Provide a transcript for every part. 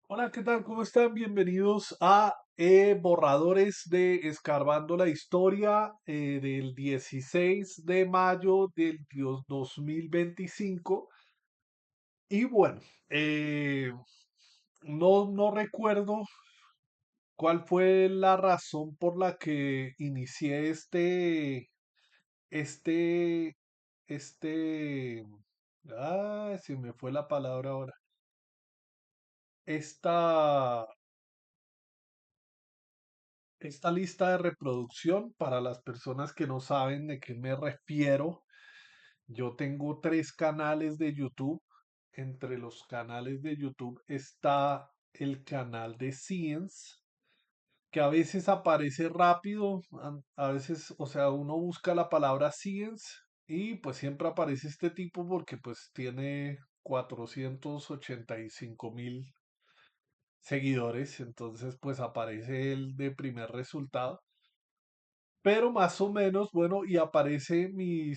Hola, ¿qué tal? ¿Cómo están? Bienvenidos a Borradores de Escarbando la Historia del 16 de mayo del 2025. Y bueno, eh, no recuerdo cuál fue la razón por la que inicié este, este, se me fue la palabra ahora. Esta Esta lista de reproducción, para las personas que no saben de qué me refiero, yo tengo tres canales de YouTube. Entre los canales de YouTube está el canal de Science, que a veces aparece rápido, a veces, o sea, uno busca la palabra Science y pues siempre aparece este tipo porque pues tiene 485.000 seguidores, entonces pues aparece el de primer resultado. Pero más o menos, bueno, y aparece mi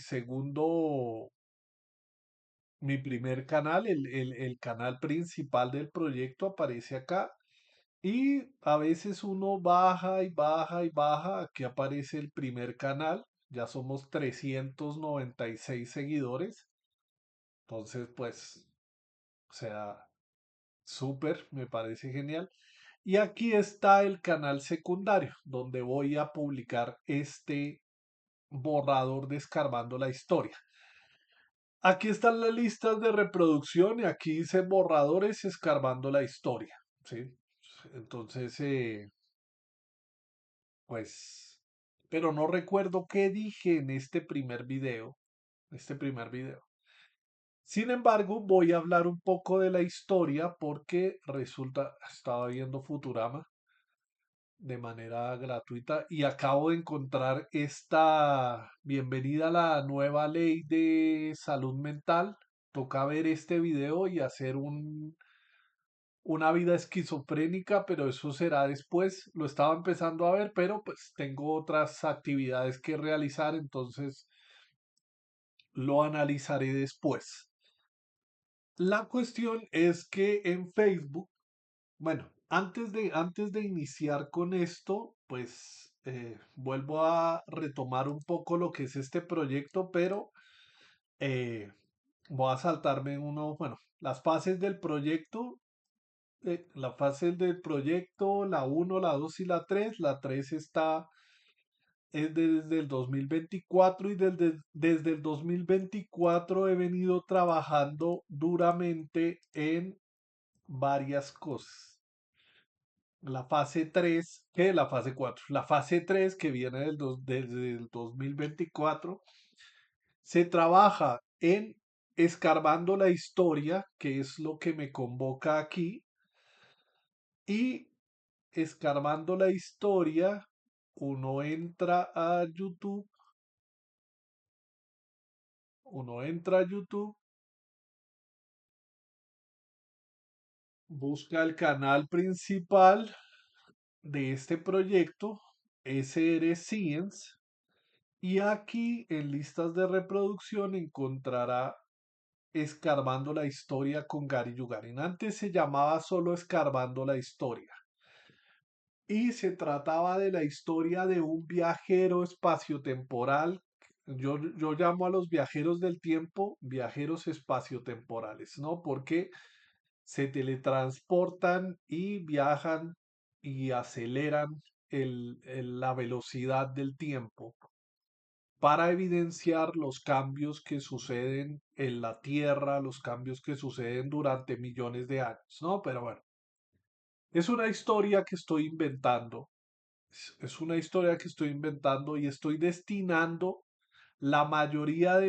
primer canal, el canal principal del proyecto aparece acá. Y a veces uno baja y baja y baja. Aquí aparece el primer canal. Ya somos 396 seguidores. Entonces, pues, o sea, súper, me parece genial. Y aquí está el canal secundario, donde voy a publicar este borrador de Escarbando la Historia. Aquí están las listas de reproducción y aquí dice borradores escarbando la historia, ¿sí? Entonces, pues, pero no recuerdo qué dije en este primer video. Sin embargo, voy a hablar un poco de la historia porque resulta, estaba viendo Futurama de manera gratuita y acabo de encontrar esta bienvenida a la nueva ley de salud mental. Toca ver este video y hacer una vida esquizofrénica, pero eso será después. Lo estaba empezando a ver, pero pues tengo otras actividades que realizar, entonces lo analizaré después. La cuestión es que en Facebook, bueno, antes de iniciar con esto, pues vuelvo a retomar un poco lo que es este proyecto, pero eh, voy a saltarme bueno, las fases del proyecto. La fase del proyecto, la uno, la 2 y la 3. La 3 es desde el 2024 y desde el 2024 he venido trabajando duramente en varias cosas. La fase 3, que la fase 4. La fase 3 que viene desde el 2024, se trabaja en escarbando la historia, que es lo que me convoca aquí, y escarbando la historia, uno entra a YouTube, uno entra a YouTube, busca el canal principal de este proyecto, SR Science, y aquí en listas de reproducción encontrará Escarbando la historia con Gary Yugarin. Antes se llamaba solo Escarbando la historia. Y se trataba de la historia de un viajero espaciotemporal. Yo llamo a los viajeros del tiempo viajeros espaciotemporales, ¿no? Porque se teletransportan y viajan y aceleran la velocidad del tiempo para evidenciar los cambios que suceden en la Tierra, los cambios que suceden durante millones de años, ¿no? Pero bueno, es una historia que estoy inventando. Es una historia que estoy inventando y estoy destinando la mayoría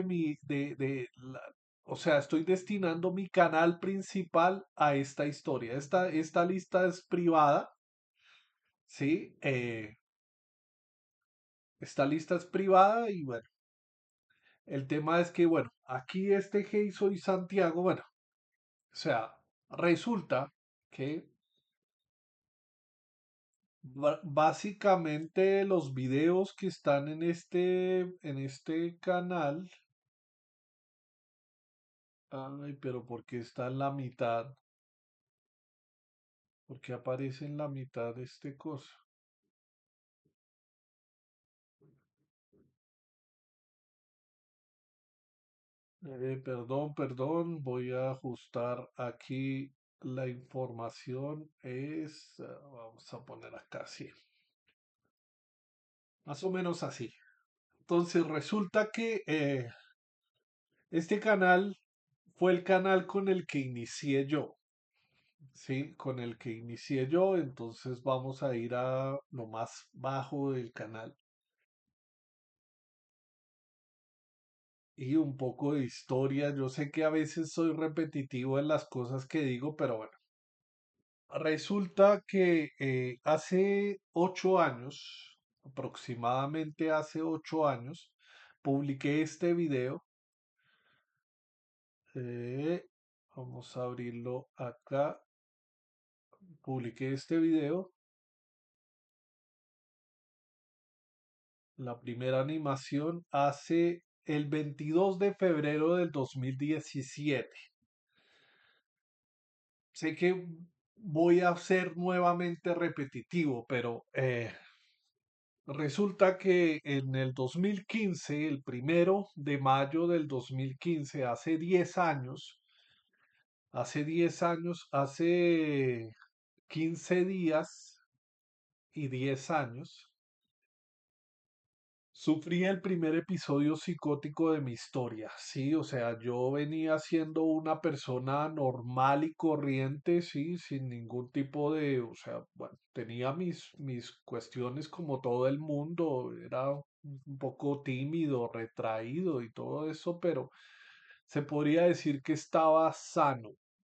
o sea, estoy destinando mi canal principal a esta historia. Esta lista es privada, ¿sí? Esta lista es privada y bueno, el tema es que, bueno, aquí este Geiso y Santiago, bueno, o sea, resulta que básicamente los videos que están en este canal. Ay, pero porque está en la mitad. porque aparece en la mitad de este coso. Perdón, voy a ajustar aquí la información. Vamos a poner acá, sí, más o menos así. Entonces resulta que este canal fue el canal con el que inicié yo, ¿sí? Con el que inicié yo, entonces vamos a ir a lo más bajo del canal y un poco de historia. Yo sé que a veces soy repetitivo en las cosas que digo, pero bueno. Resulta que hace 8 años, aproximadamente hace 8 años, publiqué este video. eh, Vamos a abrirlo acá. Publiqué este video, la primera animación, hace el 22 de febrero del 2017. Sé que voy a ser nuevamente repetitivo, pero resulta que en el 2015, el 1 de mayo del 2015, hace 15 días y 10 años, sufrí el primer episodio psicótico de mi historia, sí, o sea, yo venía siendo una persona normal y corriente, sí, sin ningún tipo de, o sea, bueno, tenía mis cuestiones como todo el mundo, era un poco tímido, retraído y todo eso, pero se podría decir que estaba sano,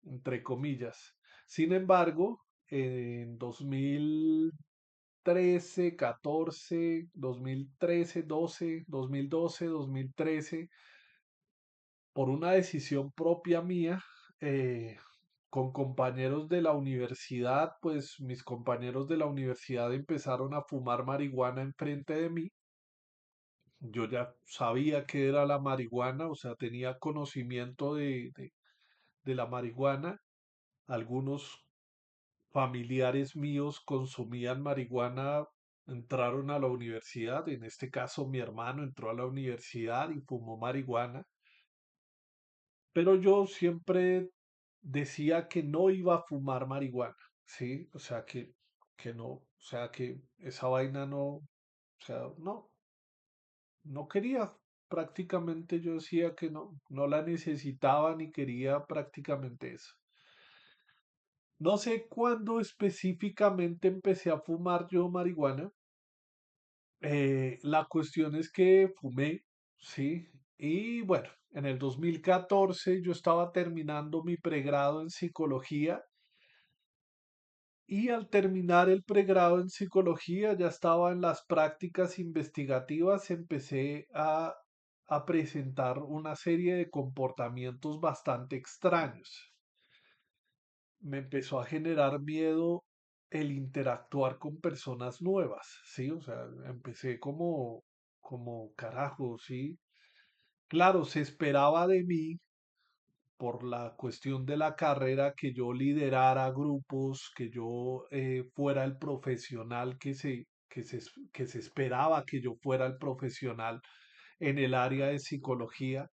entre comillas. Sin embargo, en 2013, 14, 2013, 12, 2012, 2013, por una decisión propia mía, eh, con compañeros de la universidad, pues mis compañeros de la universidad empezaron a fumar marihuana enfrente de mí. Yo ya sabía que era la marihuana, o sea, tenía conocimiento de la marihuana. Algunos familiares míos consumían marihuana, entraron a la universidad, en este caso mi hermano entró a la universidad y fumó marihuana, pero yo siempre decía que no iba a fumar marihuana, ¿sí? O sea, que no, o sea, que esa vaina no, o sea, no quería. Prácticamente yo decía que no la necesitaba ni quería prácticamente eso. No sé cuándo específicamente empecé a fumar yo marihuana. La cuestión es que fumé, ¿sí? Y bueno, en el 2014 yo estaba terminando mi pregrado en psicología y al terminar el pregrado en psicología ya estaba en las prácticas investigativas, empecé a presentar una serie de comportamientos bastante extraños. Me empezó a generar miedo el interactuar con personas nuevas, ¿sí? O sea, empecé como carajo, ¿sí? Claro, se esperaba de mí por la cuestión de la carrera que yo liderara grupos, que yo fuera el profesional que se esperaba que yo fuera el profesional en el área de psicología.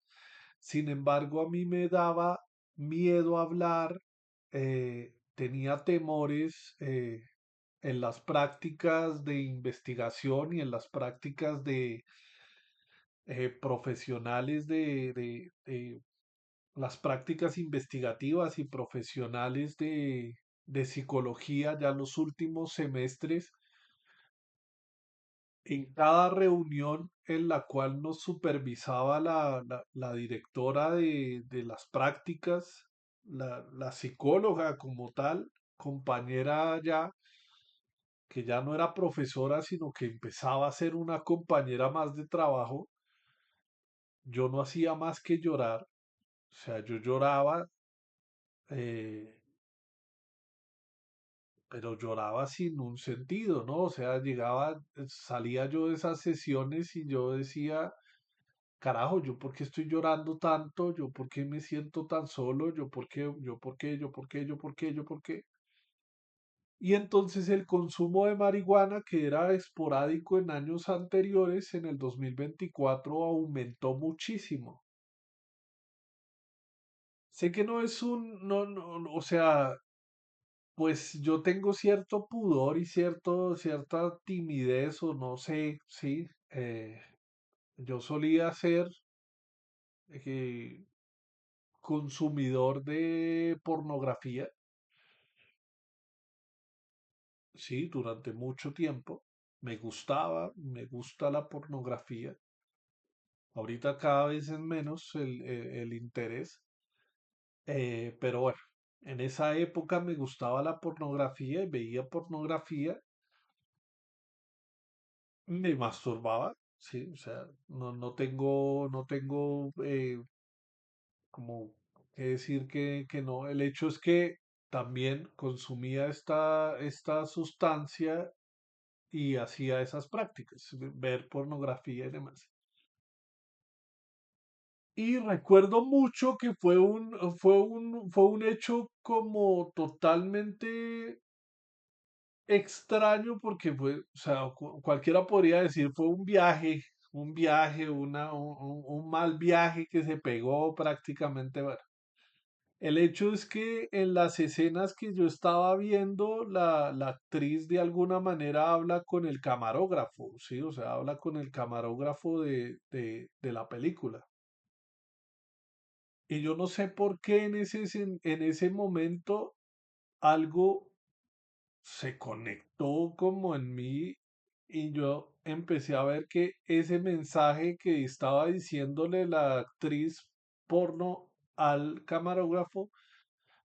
Sin embargo, a mí me daba miedo hablar, tenía temores en las prácticas de investigación y en las prácticas de profesionales de las prácticas investigativas y profesionales de psicología ya los últimos semestres. En cada reunión en la cual nos supervisaba la directora de las prácticas, la psicóloga como tal, compañera ya, que ya no era profesora, sino que empezaba a ser una compañera más de trabajo, yo no hacía más que llorar. O sea, yo lloraba, eh, pero lloraba sin un sentido, ¿no? O sea, salía yo de esas sesiones y yo decía, carajo, ¿yo por qué estoy llorando tanto? ¿Yo por qué me siento tan solo? ¿Yo por qué? ¿Yo por qué? ¿Yo por qué? ¿Yo por qué? ¿Yo por qué? Y entonces el consumo de marihuana, que era esporádico en años anteriores, en el 2024 aumentó muchísimo. Sé que no es no, o sea, pues yo tengo cierto pudor y cierta timidez o no sé, sí. Yo solía ser eh, consumidor de pornografía, sí, durante mucho tiempo. Me gusta la pornografía. Ahorita cada vez es menos el interés, pero bueno, en esa época me gustaba la pornografía y veía pornografía, me masturbaba, sí, o sea, no tengo como que decir que no. El hecho es que también consumía esta sustancia y hacía esas prácticas, ver pornografía y demás. Y recuerdo mucho que fue un hecho como totalmente extraño porque fue, o sea, cualquiera podría decir fue un viaje, un mal viaje que se pegó prácticamente. Bueno, el hecho es que en las escenas que yo estaba viendo, la actriz de alguna manera habla con el camarógrafo, ¿sí? O sea, habla con el camarógrafo de la película. Y yo no sé por qué en ese momento algo se conectó como en mí y yo empecé a ver que ese mensaje que estaba diciéndole la actriz porno al camarógrafo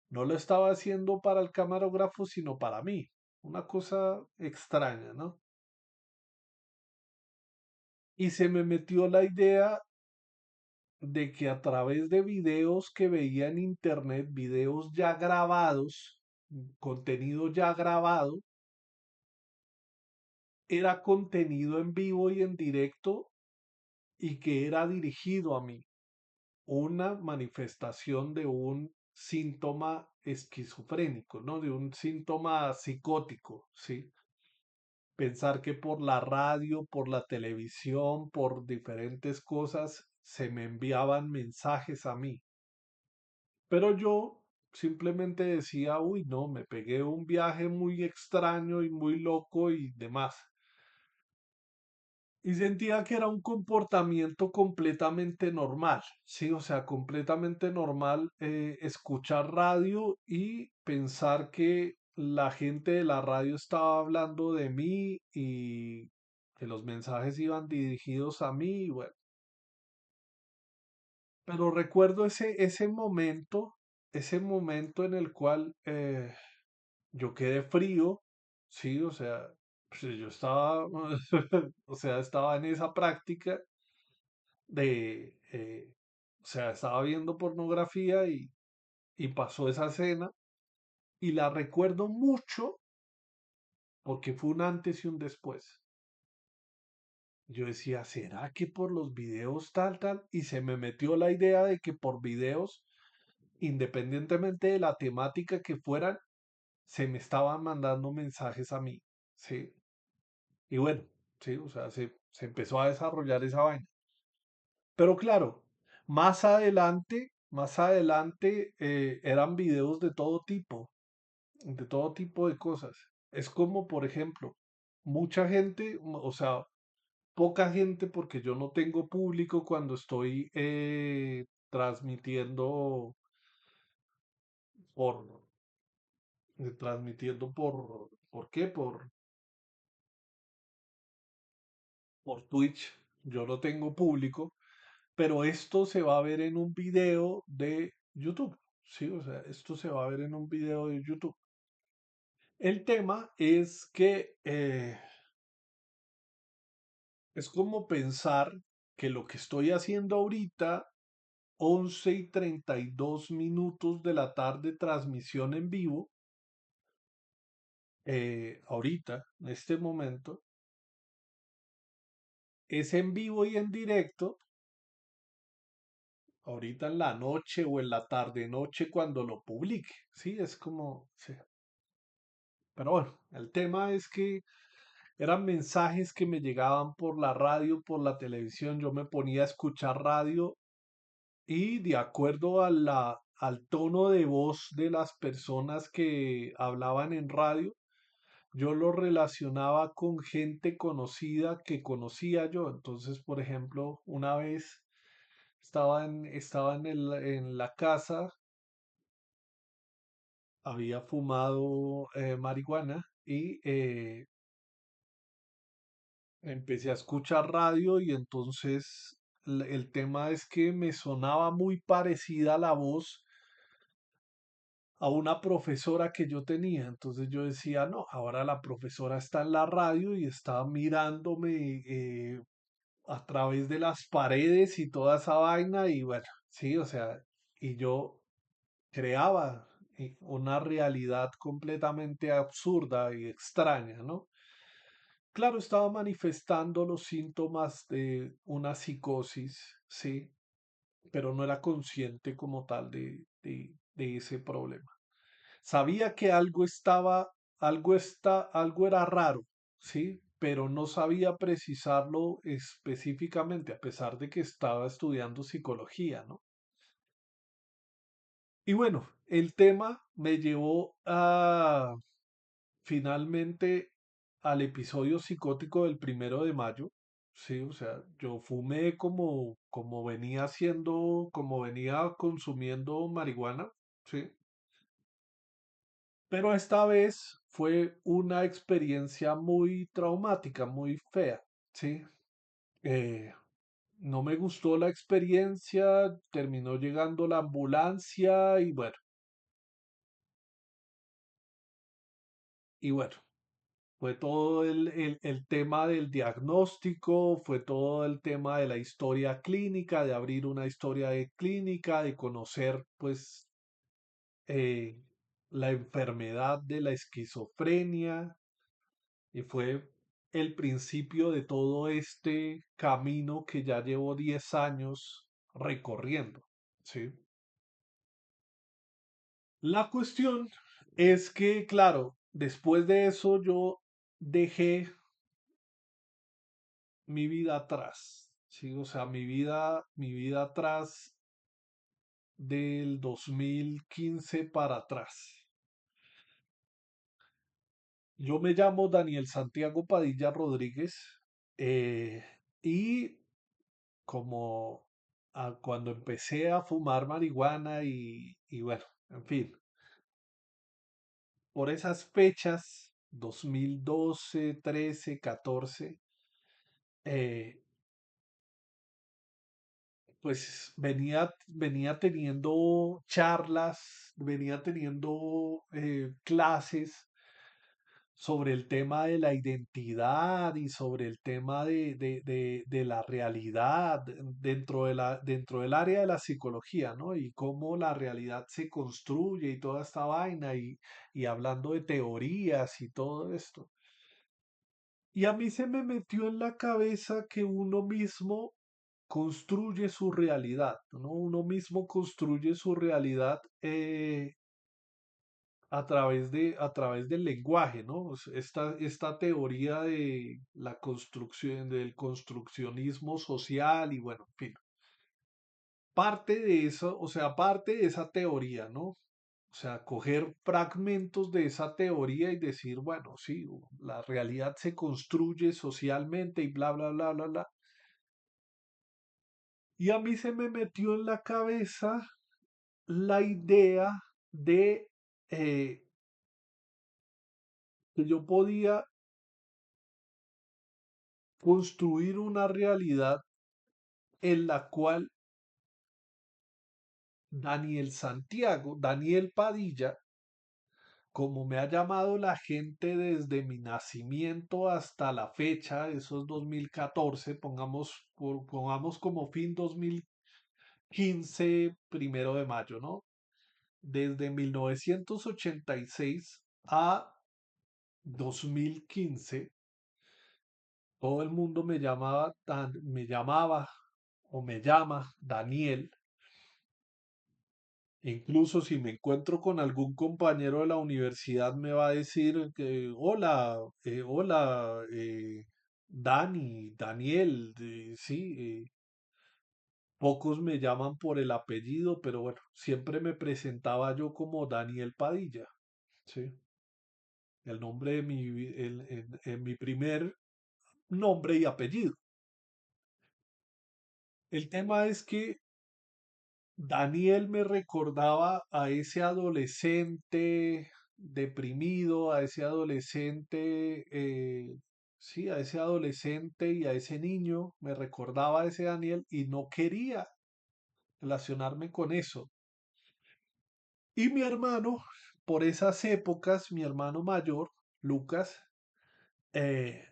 no lo estaba haciendo para el camarógrafo, sino para mí. Una cosa extraña, ¿no? Y se me metió la idea de que a través de videos que veía en internet, videos ya grabados, contenido ya grabado, era contenido en vivo y en directo y que era dirigido a mí, una manifestación de un síntoma esquizofrénico, ¿no? De un síntoma psicótico, ¿sí? Pensar que por la radio, por la televisión, por diferentes cosas, se me enviaban mensajes a mí. Pero yo simplemente decía, uy, no, me pegué un viaje muy extraño y muy loco y demás. Y sentía que era un comportamiento completamente normal, sí, o sea, completamente normal escuchar radio y pensar que la gente de la radio estaba hablando de mí y que los mensajes iban dirigidos a mí, y bueno, pero recuerdo ese momento en el cual yo quedé frío, sí, o sea, pues, yo estaba, o sea, estaba en esa práctica o sea, estaba viendo pornografía y pasó esa escena y la recuerdo mucho porque fue un antes y un después. Yo decía, ¿será que por los videos tal, tal? Y se me metió la idea de que por videos, independientemente de la temática que fueran, se me estaban mandando mensajes a mí, ¿sí? Y bueno, sí, o sea, se empezó a desarrollar esa vaina. Pero claro, más adelante eran videos de todo tipo de cosas. Es como, por ejemplo, mucha gente, o sea, poca gente, porque yo no tengo público cuando estoy por, transmitiendo ¿por qué? Por Twitch. Yo no tengo público, pero esto se va a ver en un video de YouTube. Sí, o sea, esto se va a ver en un video de YouTube. El tema es que es como pensar que lo que estoy haciendo ahorita, 11:32 de la tarde, transmisión en vivo, ahorita, en este momento, es en vivo y en directo, ahorita en la noche o en la tarde noche cuando lo publique. Sí, es como, sí. Pero bueno, el tema es que eran mensajes que me llegaban por la radio, por la televisión. Yo me ponía a escuchar radio y de acuerdo al tono de voz de las personas que hablaban en radio, yo lo relacionaba con gente conocida que conocía yo. Entonces, por ejemplo, una vez estaba en la casa, había fumado marihuana y empecé a escuchar radio y entonces el tema es que me sonaba muy parecida la voz a una profesora que yo tenía. Entonces yo decía, no, ahora la profesora está en la radio y está mirándome a través de las paredes y toda esa vaina y bueno, sí, o sea, y yo creaba una realidad completamente absurda y extraña, ¿no? Claro, estaba manifestando los síntomas de una psicosis, sí, pero no era consciente como tal de ese problema. Sabía que algo era raro, sí, pero no sabía precisarlo específicamente, a pesar de que estaba estudiando psicología, ¿no? Y bueno, el tema me llevó a finalmente al episodio psicótico del 1 de mayo. Sí, o sea, yo fumé como venía haciendo, como venía consumiendo marihuana, sí. Pero esta vez fue una experiencia muy traumática, muy fea, sí. Eh, no me gustó la experiencia, terminó llegando la ambulancia y bueno, fue todo el tema del diagnóstico, fue todo el tema de la historia clínica, de abrir una historia de clínica, de conocer pues eh, la enfermedad de la esquizofrenia y fue el principio de todo este camino que ya llevo 10 años recorriendo, ¿sí? La cuestión es que, claro, después de eso yo dejé mi vida atrás, ¿sí? O sea, mi vida atrás del 2015 para atrás. Yo me llamo Daniel Santiago Padilla Rodríguez eh, y como cuando empecé a fumar marihuana y bueno, en fin, por esas fechas, 2012, 13, 14, eh, pues venía teniendo charlas, venía teniendo clases sobre el tema de la identidad y sobre el tema de la realidad dentro del área de la psicología, ¿no? Y cómo la realidad se construye y toda esta vaina y hablando de teorías y todo esto. Y a mí se me metió en la cabeza que uno mismo construye su realidad, ¿no? Uno mismo construye su realidad a través del lenguaje, ¿no? Esta teoría de la construcción, del construccionismo social y bueno, en fin, parte de eso, o sea, parte de esa teoría, ¿no? O sea, coger fragmentos de esa teoría y decir, bueno, sí, la realidad se construye socialmente y bla, bla, bla, bla, bla. Y a mí se me metió en la cabeza la idea de que yo podía construir una realidad en la cual Daniel Padilla, como me ha llamado la gente desde mi nacimiento hasta la fecha, esos 2014, pongamos como fin 2015, 1 de mayo, ¿no? Desde 1986 a 2015, todo el mundo me llamaba o me llama Daniel. Incluso si me encuentro con algún compañero de la universidad, me va a decir que, hola, hola, Dani, Daniel, sí, pocos me llaman por el apellido, pero bueno, siempre me presentaba yo como Daniel Padilla, sí, el nombre de en mi primer nombre y apellido. El tema es que Daniel me recordaba a ese adolescente deprimido, a ese adolescente, sí, a ese adolescente y a ese niño, me recordaba a ese Daniel y no quería relacionarme con eso. Y mi hermano, por esas épocas, mi hermano mayor, Lucas, eh,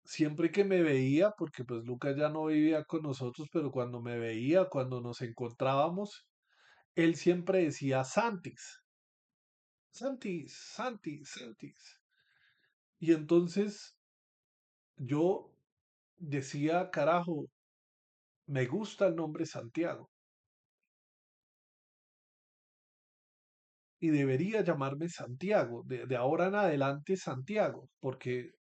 siempre que me veía, porque pues Lucas ya no vivía con nosotros, pero cuando me veía, cuando nos encontrábamos, él siempre decía Santis, Santis, Santis, Santis. Y entonces yo decía, carajo, me gusta el nombre Santiago y debería llamarme Santiago, de ahora en adelante Santiago, porque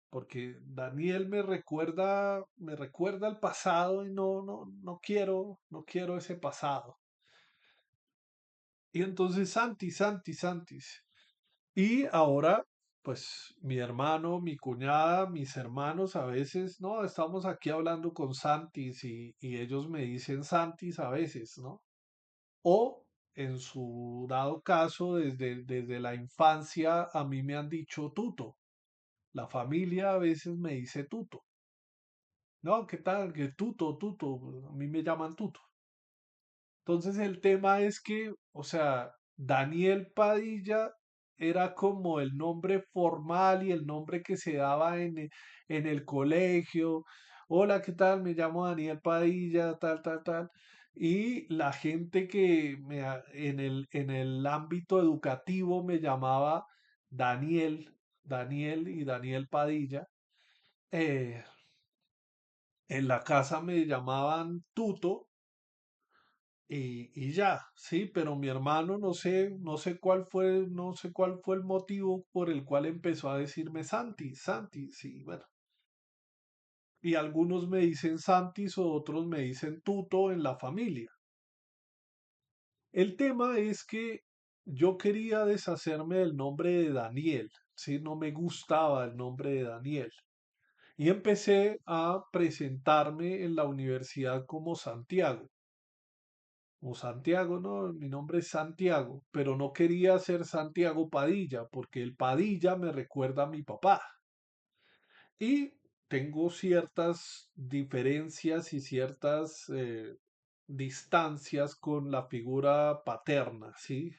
Daniel me recuerda el pasado y no quiero ese pasado. Y entonces Santis, Santis, Santis. Y ahora, pues mi hermano, mi cuñada, mis hermanos a veces, no, estamos aquí hablando con Santis y ellos me dicen Santis a veces, ¿no? O en su dado caso, desde la infancia a mí me han dicho Tuto. La familia a veces me dice Tuto. No, ¿qué tal? Que Tuto, Tuto, a mí me llaman Tuto. Entonces el tema es que, o sea, Daniel Padilla era como el nombre formal y el nombre que se daba en el colegio. Hola, ¿qué tal? Me llamo Daniel Padilla, tal, tal, tal. Y la gente en el ámbito educativo me llamaba Daniel, Daniel y Daniel Padilla. Eh, en la casa me llamaban Tuto y ya, sí, pero mi hermano no sé cuál fue el motivo por el cual empezó a decirme Santi, Santi, sí, bueno. Y algunos me dicen Santis o otros me dicen Tuto en la familia. El tema es que yo quería deshacerme del nombre de Daniel, sí, no me gustaba el nombre de Daniel. Y empecé a presentarme en la universidad como Santiago. O Santiago, no, mi nombre es Santiago, pero no quería ser Santiago Padilla, porque el Padilla me recuerda a mi papá. Y tengo ciertas diferencias y ciertas distancias con la figura paterna, ¿sí?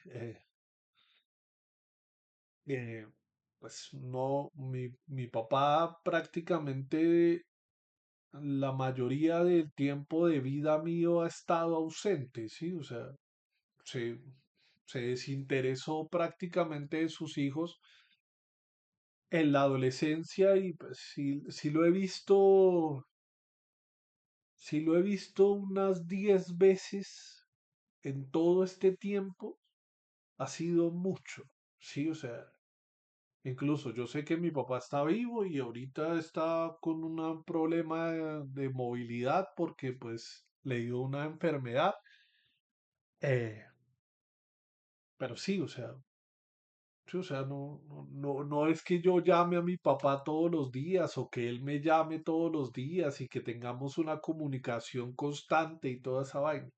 Eh, pues no, mi papá prácticamente la mayoría del tiempo de vida mío ha estado ausente, ¿sí? O sea, se, se desinteresó prácticamente de sus hijos en la adolescencia y pues sí lo he visto unas 10 veces en todo este tiempo, ha sido mucho, sí, o sea, incluso yo sé que mi papá está vivo y ahorita está con un problema de movilidad porque pues le dio una enfermedad, eh, pero sí, o sea, sí, o sea, no es que yo llame a mi papá todos los días o que él me llame todos los días y que tengamos una comunicación constante y toda esa vaina.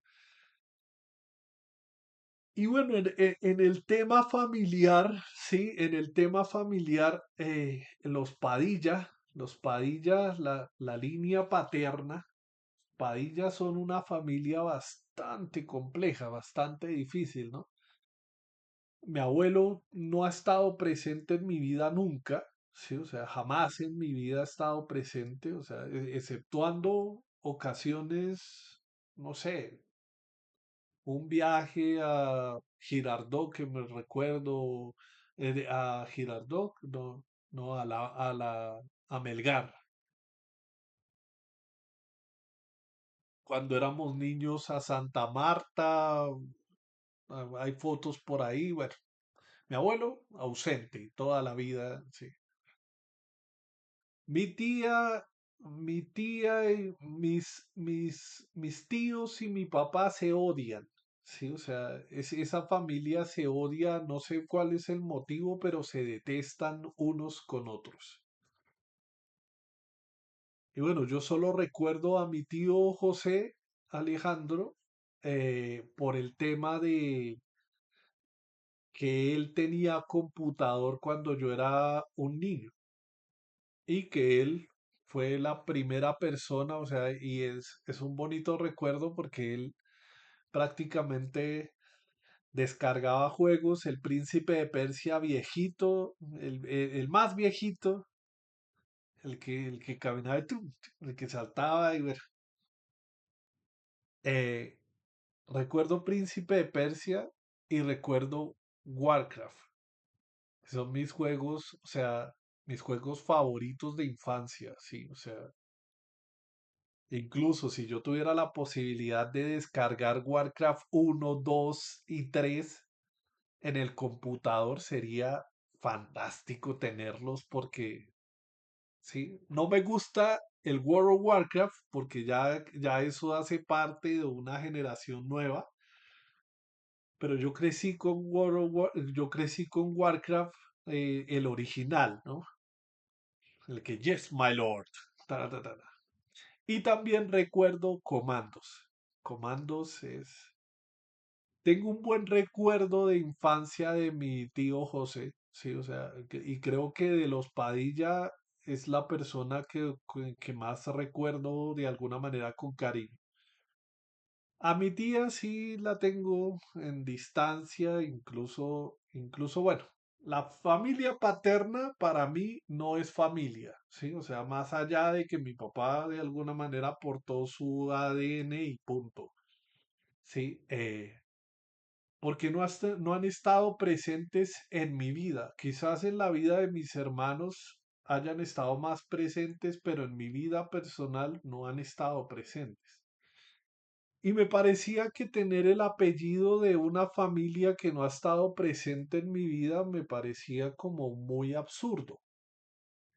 Y bueno, en el tema familiar, sí, en el tema familiar, los Padilla, la línea paterna, Padilla son una familia bastante compleja, bastante difícil, ¿no? Mi abuelo no ha estado presente en mi vida nunca, ¿sí? O sea, jamás en mi vida ha estado presente, o sea, exceptuando ocasiones, no sé, un viaje a Girardot que me recuerdo, a Girardot, no, a Melgar, cuando éramos niños a Santa Marta, Hay fotos por ahí, bueno, mi abuelo ausente toda la vida, sí. Mi tía, mi tía y mis tíos y mi papá se odian. Sí, o sea, esa familia se odia, no sé cuál es el motivo, pero se detestan unos con otros. Y bueno, yo solo recuerdo a mi tío José Alejandro por el tema de que él tenía computador cuando yo era un niño y que él fue la primera persona, o sea, y es un bonito recuerdo porque él prácticamente descargaba juegos, el príncipe de Persia viejito, el más viejito, el que caminaba, y el que saltaba, y bueno, eh, recuerdo Príncipe de Persia y recuerdo Warcraft. Son mis juegos, o sea, mis juegos favoritos de infancia, sí, o sea, incluso si yo tuviera la posibilidad de descargar Warcraft 1, 2 y 3 en el computador, sería fantástico tenerlos porque, sí, no me gusta el World of Warcraft porque ya eso hace parte de una generación nueva, pero yo crecí con yo crecí con Warcraft, el original, ¿no? El que, yes, my lord. Ta, ta, ta, ta. Y también recuerdo Comandos. Comandos es... Tengo un buen recuerdo de infancia de mi tío José, sí, o sea, y creo que de los Padilla es la persona que más recuerdo de alguna manera con cariño. A mi tía sí la tengo en distancia, incluso, bueno, la familia paterna para mí no es familia, ¿sí? O sea, más allá de que mi papá de alguna manera aportó su ADN y punto, ¿sí? Porque no han estado presentes en mi vida. Quizás en la vida de mis hermanos hayan estado más presentes, pero en mi vida personal no han estado presentes. Y me parecía que tener el apellido de una familia que no ha estado presente en mi vida me parecía como muy absurdo.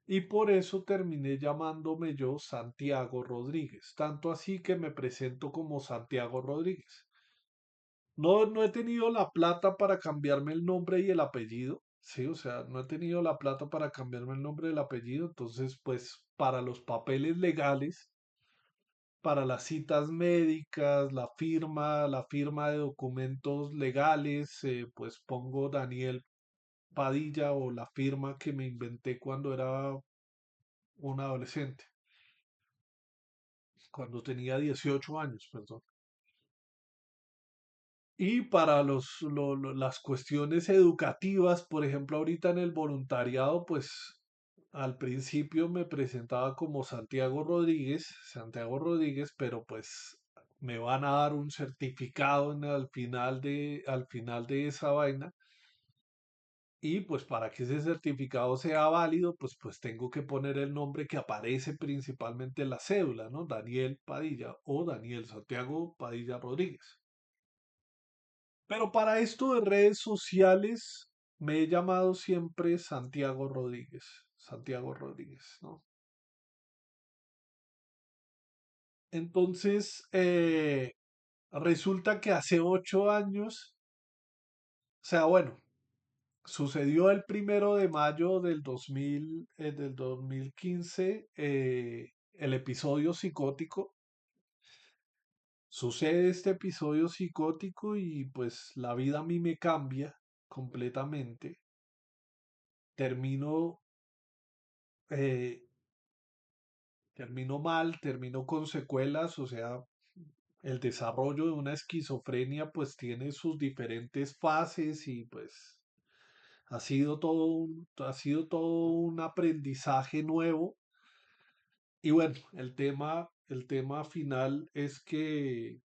Y por eso terminé llamándome yo Santiago Rodríguez. Tanto así que me presento como Santiago Rodríguez. No, no he tenido la plata para cambiarme el nombre y el apellido. Sí, o sea, no he tenido la plata para cambiarme el nombre y el apellido. Entonces, pues, para los papeles legales, para las citas médicas, la firma de documentos legales, pues pongo Daniel Padilla o la firma que me inventé cuando era un adolescente, cuando tenía 18 años, perdón. Y para las cuestiones educativas, por ejemplo, ahorita en el voluntariado, pues al principio me presentaba como Santiago Rodríguez, pero pues me van a dar un certificado al final de esa vaina. Y pues para que ese certificado sea válido, pues tengo que poner el nombre que aparece principalmente en la cédula, ¿no? Daniel Padilla o Daniel Santiago Padilla Rodríguez. Pero para esto de redes sociales me he llamado siempre Santiago Rodríguez. Santiago Rodríguez, ¿no? Entonces, resulta que hace 8 años, o sea, bueno, sucedió el 1 de mayo del 2015, el episodio psicótico. Sucede este episodio psicótico y pues la vida a mí me cambia completamente. Termino eh, terminó mal, terminó con secuelas, o sea, el desarrollo de una esquizofrenia pues tiene sus diferentes fases y pues ha sido todo un aprendizaje nuevo. Y bueno, el tema final es que,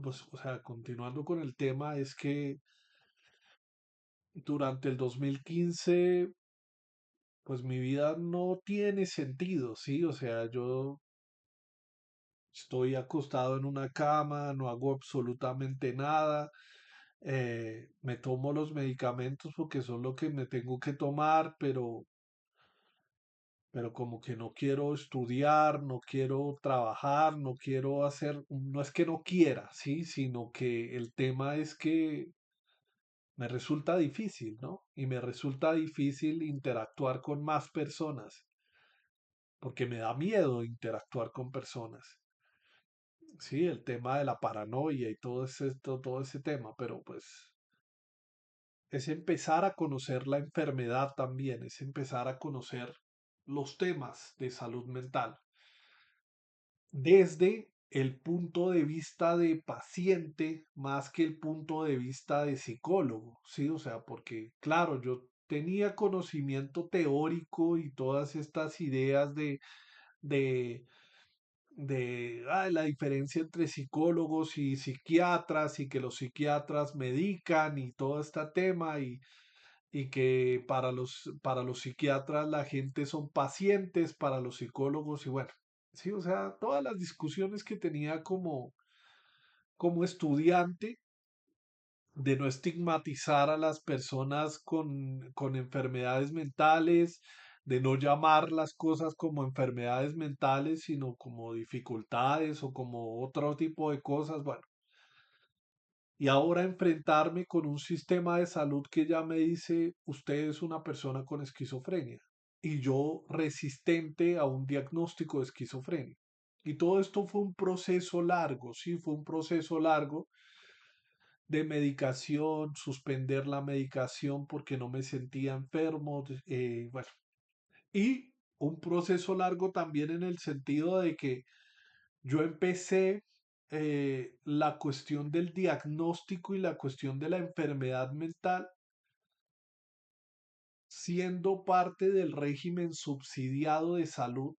pues, o sea, continuando con el tema, es que durante el 2015 pues mi vida no tiene sentido, ¿sí? O sea, yo estoy acostado en una cama, no hago absolutamente nada. Me tomo los medicamentos porque son lo que me tengo que tomar, pero como que no quiero estudiar, no quiero trabajar, no quiero hacer, no es que no quiera, sí, sino que el tema es que me resulta difícil, ¿no? Y me resulta difícil interactuar con más personas, porque me da miedo interactuar con personas. Sí, el tema de la paranoia y todo ese tema, pero pues es empezar a conocer la enfermedad también, es empezar a conocer los temas de salud mental desde el punto de vista de paciente más que el punto de vista de psicólogo, ¿sí? O sea, porque claro, yo tenía conocimiento teórico y todas estas ideas de la diferencia entre psicólogos y psiquiatras y que los psiquiatras medican y todo este tema y que para los psiquiatras la gente son pacientes, para los psicólogos y bueno, sí, o sea, todas las discusiones que tenía como estudiante de no estigmatizar a las personas con enfermedades mentales, de no llamar las cosas como enfermedades mentales, sino como dificultades o como otro tipo de cosas, bueno. Y ahora enfrentarme con un sistema de salud que ya me dice, usted es una persona con esquizofrenia. Y yo resistente a un diagnóstico de esquizofrenia. Y todo esto fue un proceso largo, sí, fue un proceso largo de medicación, suspender la medicación porque no me sentía enfermo, bueno, y un proceso largo también en el sentido de que yo empecé la cuestión del diagnóstico y la cuestión de la enfermedad mental siendo parte del régimen subsidiado de salud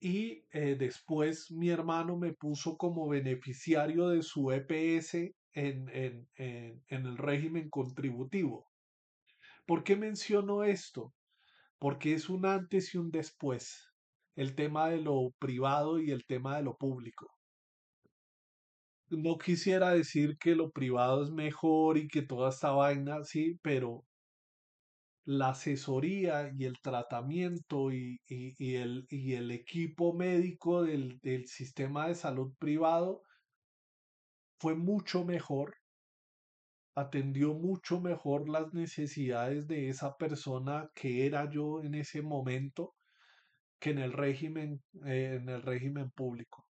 y después mi hermano me puso como beneficiario de su EPS en el régimen contributivo. ¿Por qué menciono esto? Porque es un antes y un después. El tema de lo privado y el tema de lo público. No quisiera decir que lo privado es mejor y que toda esta vaina, sí, pero la asesoría y el tratamiento y el equipo médico del sistema de salud privado fue mucho mejor, atendió mucho mejor las necesidades de esa persona que era yo en ese momento que en el régimen público.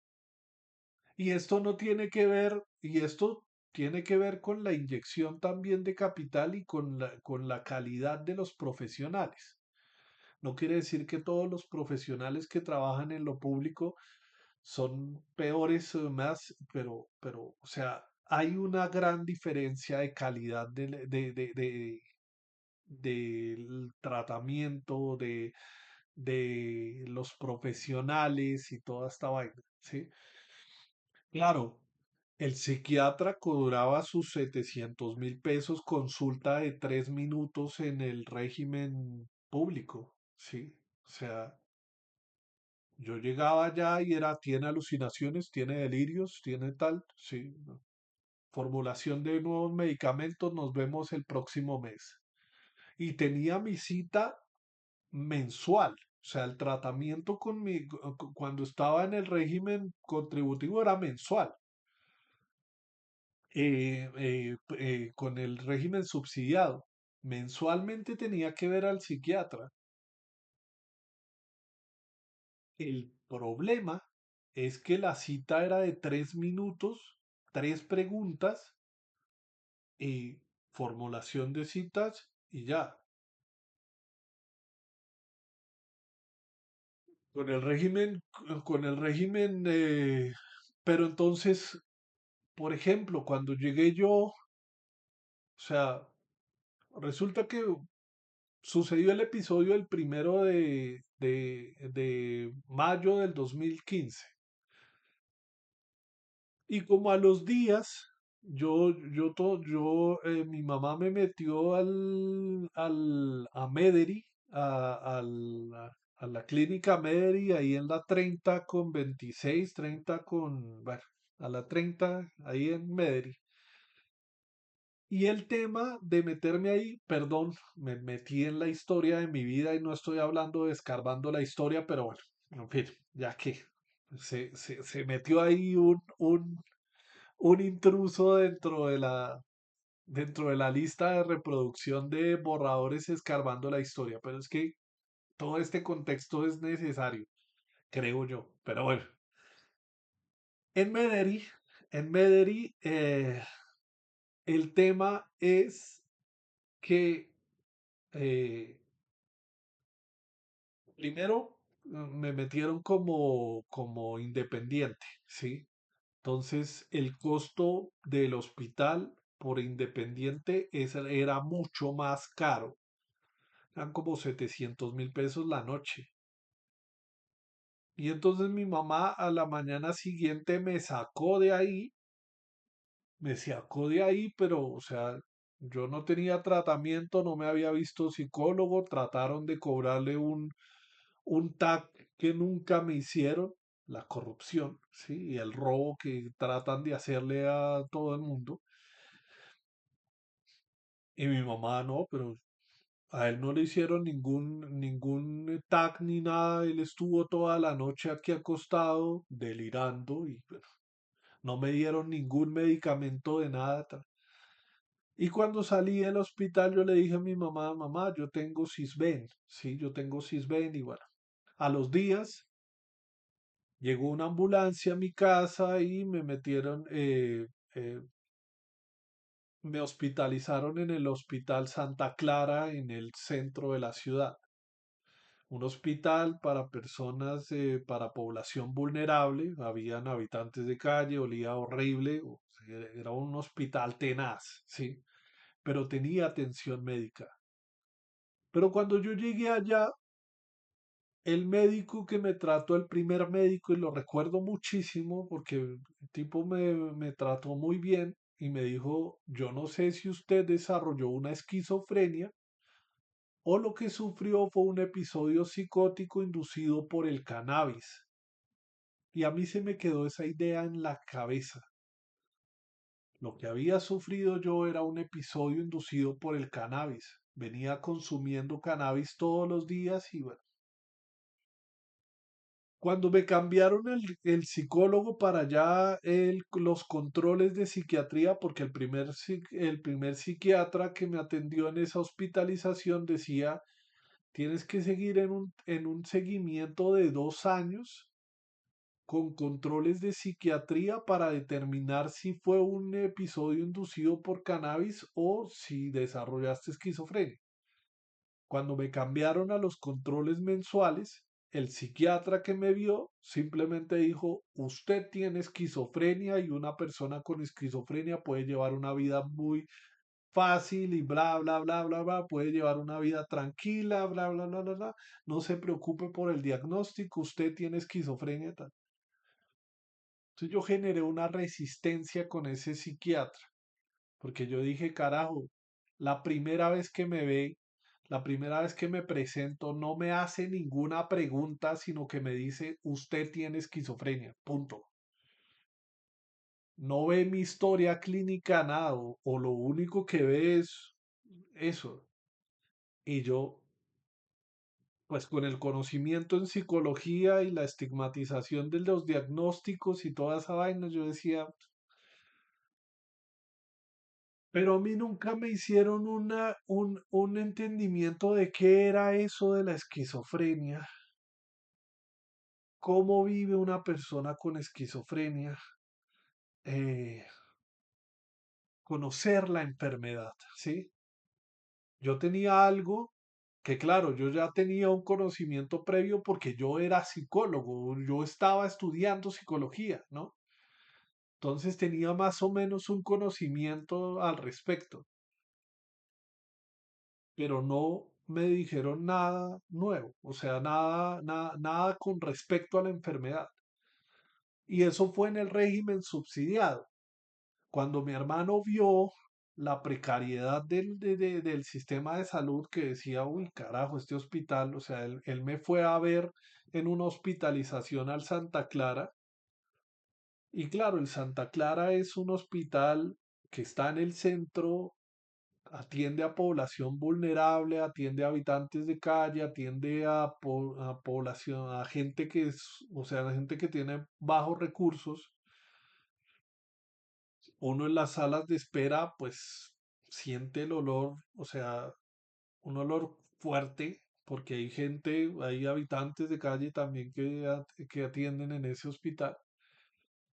Y esto no tiene que ver, y esto tiene que ver con la inyección también de capital y con la calidad de los profesionales. No quiere decir que todos los profesionales que trabajan en lo público son peores o más, o sea, hay una gran diferencia de calidad del tratamiento, de los profesionales y toda esta vaina, ¿sí? Claro, el psiquiatra cobraba sus 700.000 pesos consulta de 3 minutos en el régimen público, ¿sí? O sea, yo llegaba allá y era, tiene alucinaciones, tiene delirios, tiene tal, sí. ¿No? Formulación de nuevos medicamentos, nos vemos el próximo mes. Y tenía mi cita mensual. O sea, el tratamiento cuando estaba en el régimen contributivo era mensual. Con el régimen subsidiado. Mensualmente tenía que ver al psiquiatra. El problema es que la cita era de 3 minutos, 3 preguntas, formulación de citas y ya. Con el régimen, pero entonces, por ejemplo, cuando llegué yo, o sea, resulta que sucedió el episodio del 1 de mayo del 2015. Y como a los días, mi mamá me metió a Mederi, a la clínica Mederi, ahí en la 30 con 26 30 con, bueno, a la 30 ahí en Mederi. Y el tema de meterme ahí, perdón, me metí en la historia de mi vida y no estoy hablando de escarbando la historia, pero bueno, en fin, ya que se metió ahí un intruso dentro de la lista de reproducción de borradores escarbando la historia, pero es que todo este contexto es necesario, creo yo. Pero bueno, en Medellín, en Medellín, el tema es que eh, primero me metieron como independiente, ¿sí? Entonces el costo del hospital por independiente era mucho más caro. Eran como 700.000 pesos la noche. Y entonces mi mamá a la mañana siguiente me sacó de ahí, pero, o sea, yo no tenía tratamiento, no me había visto psicólogo, trataron de cobrarle un tag que nunca me hicieron, la corrupción, ¿sí? Y el robo que tratan de hacerle a todo el mundo. Y mi mamá no, pero a él no le hicieron ningún tag ni nada, él estuvo toda la noche aquí acostado, delirando y bueno, no me dieron ningún medicamento de nada. Y cuando salí del hospital yo le dije a mi mamá, mamá, yo tengo Sisbén, sí, yo tengo Sisbén y bueno, a los días llegó una ambulancia a mi casa y me metieron, eh, me hospitalizaron en el Hospital Santa Clara en el centro de la ciudad. Un hospital para personas, para población vulnerable, habían habitantes de calle, olía horrible, o sea, era un hospital tenaz, ¿sí? Pero tenía atención médica. Pero cuando yo llegué allá, el médico que me trató, el primer médico, y lo recuerdo muchísimo porque el tipo me trató muy bien y me dijo, yo no sé si usted desarrolló una esquizofrenia o lo que sufrió fue un episodio psicótico inducido por el cannabis. Y a mí se me quedó esa idea en la cabeza. Lo que había sufrido yo era un episodio inducido por el cannabis. Venía consumiendo cannabis todos los días y bueno, cuando me cambiaron el psicólogo para allá, los controles de psiquiatría, porque el primer psiquiatra que me atendió en esa hospitalización decía, tienes que seguir en un seguimiento de 2 años con controles de psiquiatría para determinar si fue un episodio inducido por cannabis o si desarrollaste esquizofrenia. Cuando me cambiaron a los controles mensuales, el psiquiatra que me vio simplemente dijo, usted tiene esquizofrenia y una persona con esquizofrenia puede llevar una vida muy fácil y bla, bla, bla, bla, bla, puede llevar una vida tranquila, bla, bla, bla, bla, bla. No se preocupe por el diagnóstico, usted tiene esquizofrenia. Tal. Entonces yo generé una resistencia con ese psiquiatra, porque yo dije, carajo, la primera vez que me ve, la primera vez que me presento, no me hace ninguna pregunta, sino que me dice, usted tiene esquizofrenia, punto. No ve mi historia clínica, nada, o lo único que ve es eso. Y yo, pues con el conocimiento en psicología y la estigmatización de los diagnósticos y toda esa vaina, yo decía, pero a mí nunca me hicieron un entendimiento de qué era eso de la esquizofrenia, cómo vive una persona con esquizofrenia, eh, conocer la enfermedad, ¿sí? Yo tenía algo que, claro, yo ya tenía un conocimiento previo porque yo era psicólogo, yo estaba estudiando psicología, ¿no? Entonces tenía más o menos un conocimiento al respecto, pero no me dijeron nada nuevo, o sea, nada, nada, nada con respecto a la enfermedad. Y eso fue en el régimen subsidiado. Cuando mi hermano vio la precariedad del sistema de salud que decía, uy, carajo, este hospital, o sea, él me fue a ver en una hospitalización al Santa Clara. Y claro, el Santa Clara es un hospital que está en el centro, atiende a población vulnerable, atiende a habitantes de calle, atiende a población, a gente que es, o sea, a gente que tiene bajos recursos. Uno en las salas de espera, pues siente el olor, o sea, un olor fuerte, porque hay gente, hay habitantes de calle también que atienden en ese hospital.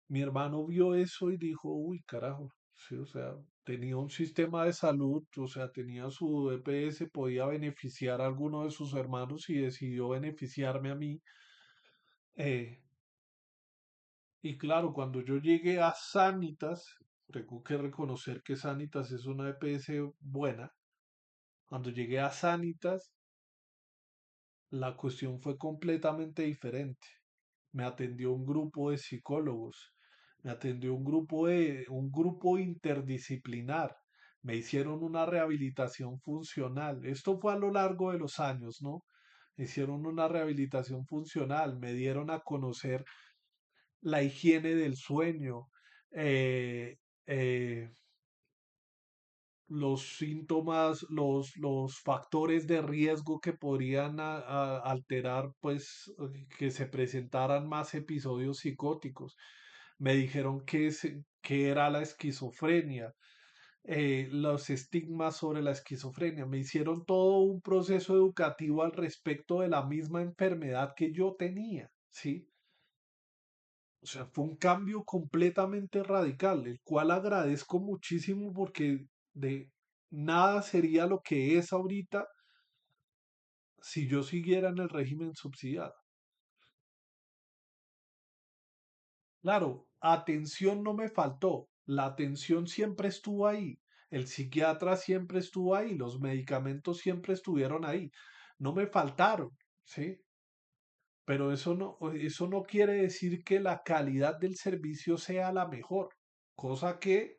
Mi hermano vio eso y dijo, uy, carajo, sí, o sea, tenía un sistema de salud, o sea, tenía su EPS, podía beneficiar a alguno de sus hermanos y decidió beneficiarme a mí. Eh, y claro, cuando yo llegué a Sanitas, tengo que reconocer que Sanitas es una EPS buena. Cuando llegué a Sanitas, la cuestión fue completamente diferente. Me atendió un grupo de psicólogos, me atendió un grupo interdisciplinar, me hicieron una rehabilitación funcional. Esto fue a lo largo de los años, ¿no? Me hicieron una rehabilitación funcional, me dieron a conocer la higiene del sueño, eh, eh, los síntomas, los factores de riesgo que podrían alterar, pues, que se presentaran más episodios psicóticos. Me dijeron que era la esquizofrenia, los estigmas sobre la esquizofrenia. Me hicieron todo un proceso educativo al respecto de la misma enfermedad que yo tenía, ¿sí? O sea, fue un cambio completamente radical, el cual agradezco muchísimo porque de nada sería lo que es ahorita si yo siguiera en el régimen subsidiado. Claro, atención no me faltó, la atención siempre estuvo ahí, el psiquiatra siempre estuvo ahí, los medicamentos siempre estuvieron ahí, no me faltaron, ¿sí? Pero eso no quiere decir que la calidad del servicio sea la mejor, cosa que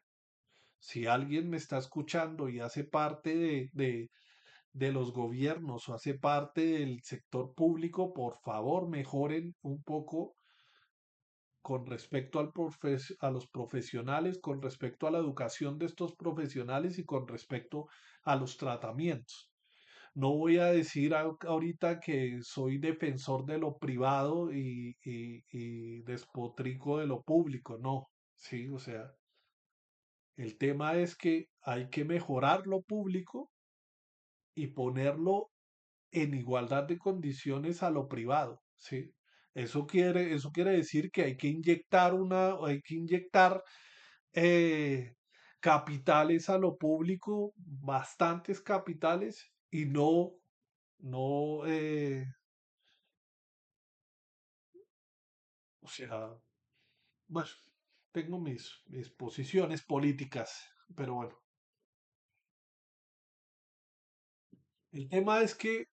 si alguien me está escuchando y hace parte de los gobiernos o hace parte del sector público, por favor mejoren un poco con respecto a los profesionales, con respecto a la educación de estos profesionales y con respecto a los tratamientos. No voy a decir ahorita que soy defensor de lo privado y despotrico de lo público, no, sí, o sea, el tema es que hay que mejorar lo público y ponerlo en igualdad de condiciones a lo privado, ¿sí? Eso quiere decir que hay que inyectar eh, capitales a lo público, bastantes capitales, y no, o sea, bueno, tengo mis posiciones políticas, pero bueno, el tema es que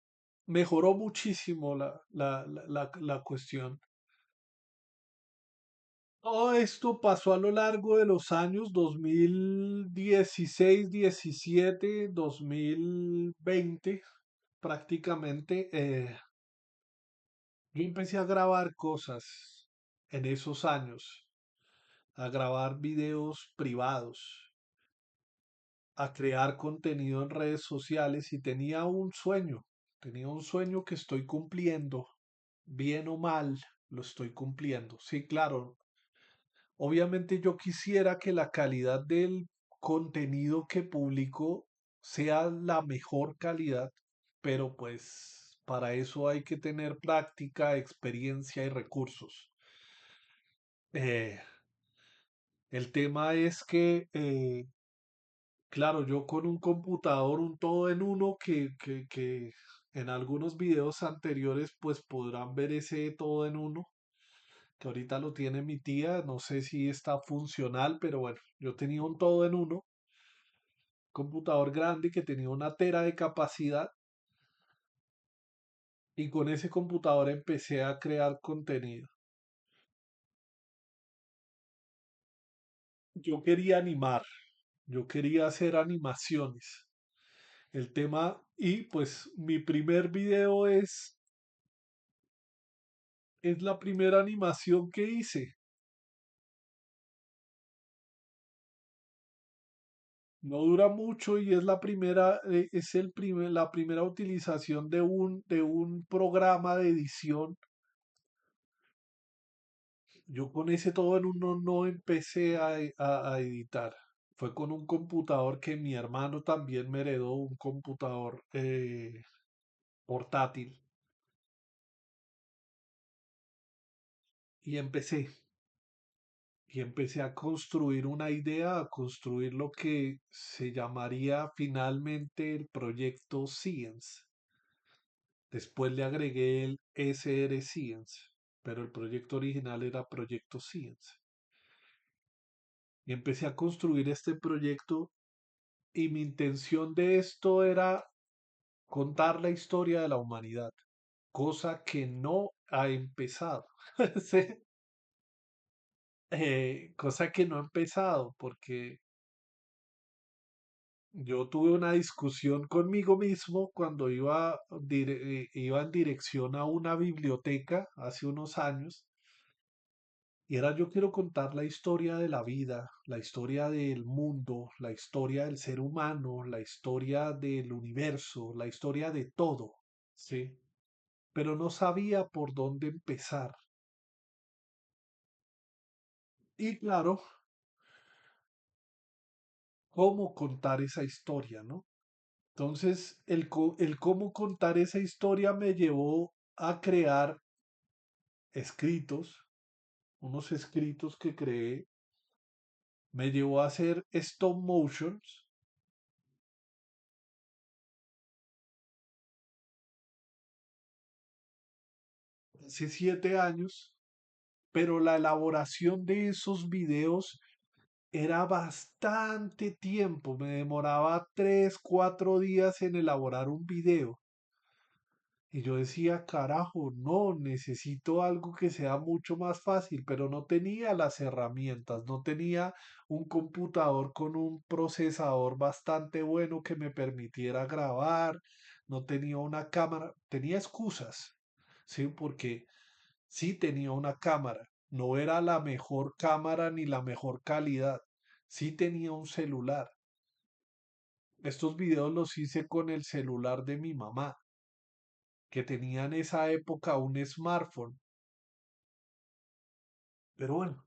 mejoró muchísimo la cuestión. Todo esto pasó a lo largo de los años 2016, 17, 2020, prácticamente. Yo empecé a grabar cosas en esos años, a grabar videos privados, a crear contenido en redes sociales y tenía un sueño que estoy cumpliendo, bien o mal, lo estoy cumpliendo. Sí, claro, obviamente yo quisiera que la calidad del contenido que publico sea la mejor calidad, pero pues para eso hay que tener práctica, experiencia y recursos. Eh, el tema es que, claro, yo con un computador, un todo en uno, que en algunos videos anteriores pues podrán ver ese todo en uno que ahorita lo tiene mi tía, no sé si está funcional, pero bueno, yo tenía un todo en uno, computador grande que tenía una tera de capacidad y con ese computador empecé a crear contenido. Yo quería animar, yo quería hacer animaciones. El tema, y pues mi primer video es la primera animación que hice. No dura mucho y es la primera, la primera utilización de un programa de edición. Yo con ese todo en uno no empecé a editar. Fue con un computador que mi hermano también me heredó, un computador portátil. Y empecé a construir una idea, a construir lo que se llamaría finalmente el proyecto Science. Después le agregué el SR Science, pero el proyecto original era Proyecto Science. Y empecé a construir este proyecto y mi intención de esto era contar la historia de la humanidad, cosa que no ha empezado. Sí, cosa que no ha empezado porque yo tuve una discusión conmigo mismo cuando iba en dirección a una biblioteca hace unos años. Y era yo quiero contar la historia de la vida, la historia del mundo, la historia del ser humano, la historia del universo, la historia de todo, ¿sí? Pero no sabía por dónde empezar. Y claro, cómo contar esa historia, ¿no? Entonces, el cómo contar esa historia me llevó a crear escritos, unos escritos que creé, me llevó a hacer stop motions hace 7 años, pero la elaboración de esos videos era bastante tiempo. Me demoraba 3, 4 días en elaborar un video. Y yo decía, carajo, no, necesito algo que sea mucho más fácil, pero no tenía las herramientas, no tenía un computador con un procesador bastante bueno que me permitiera grabar, no tenía una cámara, tenía excusas, ¿sí? Porque sí tenía una cámara, no era la mejor cámara ni la mejor calidad, sí tenía un celular. Estos videos los hice con el celular de mi mamá, que tenía en esa época un smartphone. Pero bueno,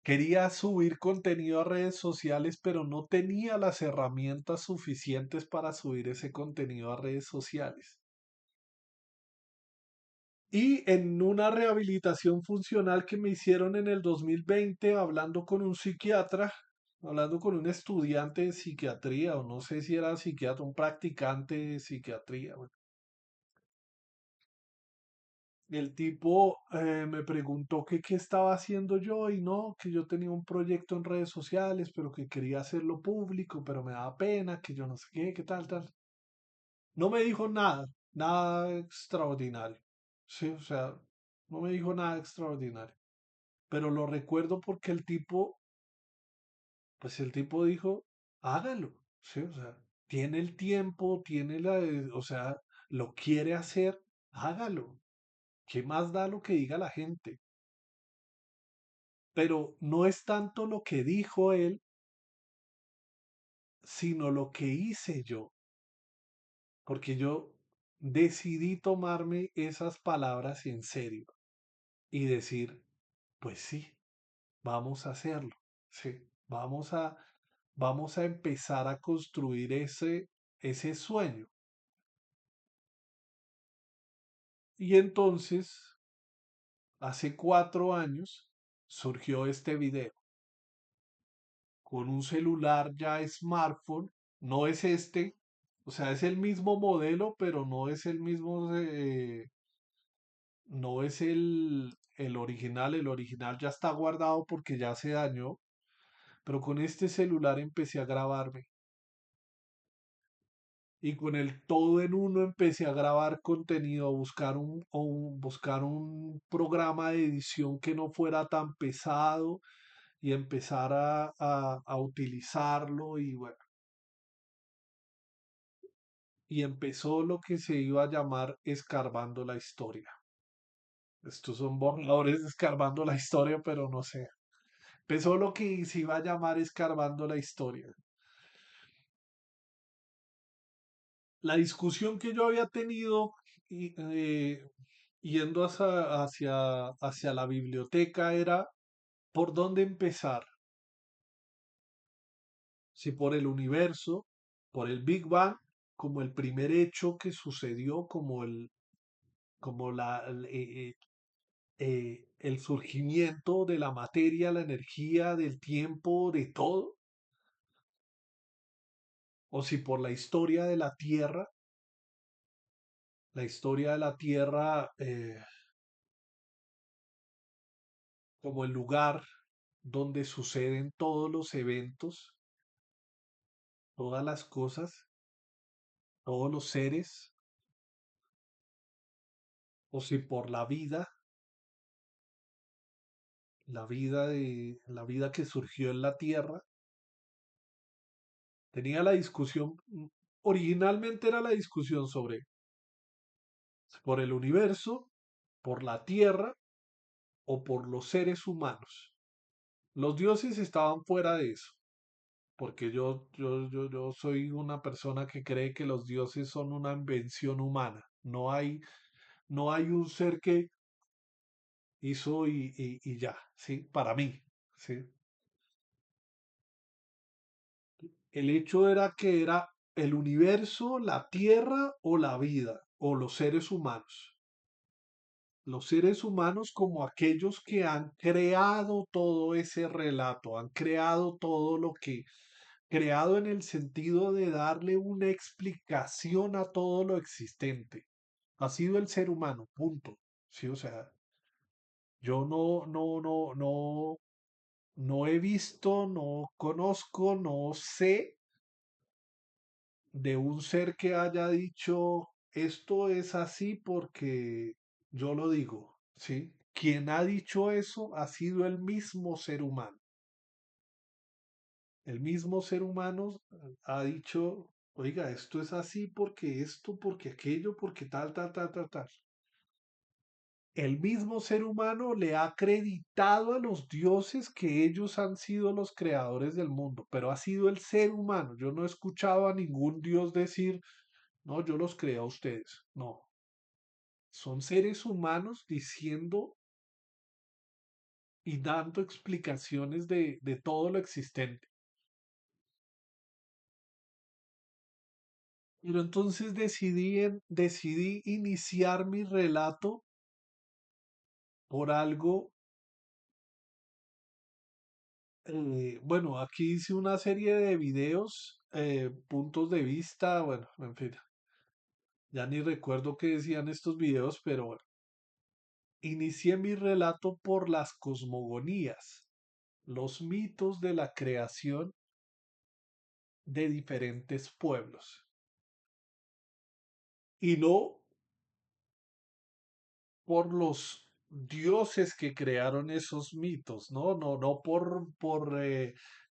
quería subir contenido a redes sociales, pero no tenía las herramientas suficientes para subir ese contenido a redes sociales. Y en una rehabilitación funcional que me hicieron en el 2020, hablando con un psiquiatra, hablando con un estudiante de psiquiatría, o no sé si era psiquiatra, un practicante de psiquiatría. Bueno, el tipo me preguntó que qué estaba haciendo yo y no, que yo tenía un proyecto en redes sociales, pero que quería hacerlo público, pero me daba pena, que yo no sé qué, qué tal, tal. No me dijo nada, nada extraordinario. Sí, o sea, no me dijo nada extraordinario. Pero lo recuerdo porque el tipo, pues el tipo dijo, hágalo, sí, o sea, tiene el tiempo, tiene o sea, lo quiere hacer, hágalo. ¿Qué más da lo que diga la gente? Pero no es tanto lo que dijo él, sino lo que hice yo, porque yo decidí tomarme esas palabras en serio y decir, pues sí, vamos a hacerlo, sí, vamos a empezar a construir ese sueño. Y entonces, hace 4 años, surgió este video con un celular ya smartphone, no es este, o sea, es el mismo modelo, pero no es el mismo, no es el original ya está guardado porque ya se dañó, pero con este celular empecé a grabarme. Y con el todo en uno empecé a grabar contenido, a buscar un programa de edición que no fuera tan pesado y empezar a utilizarlo y bueno, y empezó lo que se iba a llamar Escarbando la Historia. Estos son borradores de Escarbando la Historia, pero no sé. Empezó lo que se iba a llamar Escarbando la Historia. La discusión que yo había tenido yendo hacia la biblioteca era por dónde empezar, si por el universo, por el Big Bang, como el primer hecho que sucedió, como el surgimiento de la materia, la energía, del tiempo, de todo, o si por la historia de la historia de la Tierra como el lugar donde suceden todos los eventos, todas las cosas, todos los seres, o si por la vida que surgió en la Tierra. Tenía la discusión, originalmente era la discusión sobre por el universo, por la Tierra o por los seres humanos. Los dioses estaban fuera de eso, porque yo soy una persona que cree que los dioses son una invención humana. No hay un ser que hizo y ya, ¿sí? Para mí, ¿sí? El hecho era que era el universo, la tierra o la vida, o los seres humanos. Los seres humanos como aquellos que han creado todo ese relato, han creado todo lo que, creado en el sentido de darle una explicación a todo lo existente. Ha sido el ser humano, punto. Sí, o sea, yo no he visto, no conozco, no sé de un ser que haya dicho esto es así porque yo lo digo, ¿sí? Quien ha dicho eso ha sido el mismo ser humano. El mismo ser humano ha dicho, oiga, esto es así porque esto, porque aquello, porque tal, tal, tal, tal, tal. El mismo ser humano le ha acreditado a los dioses que ellos han sido los creadores del mundo, pero ha sido el ser humano. Yo no he escuchado a ningún dios decir, no, yo los creé a ustedes. No, son seres humanos diciendo y dando explicaciones de todo lo existente. Pero entonces decidí iniciar mi relato por algo. Bueno, aquí hice una serie de videos, puntos de vista, bueno, en fin, ya ni recuerdo qué decían estos videos, pero bueno, inicié mi relato por las cosmogonías, los mitos de la creación de diferentes pueblos. Y no por los dioses que crearon esos mitos, ¿no?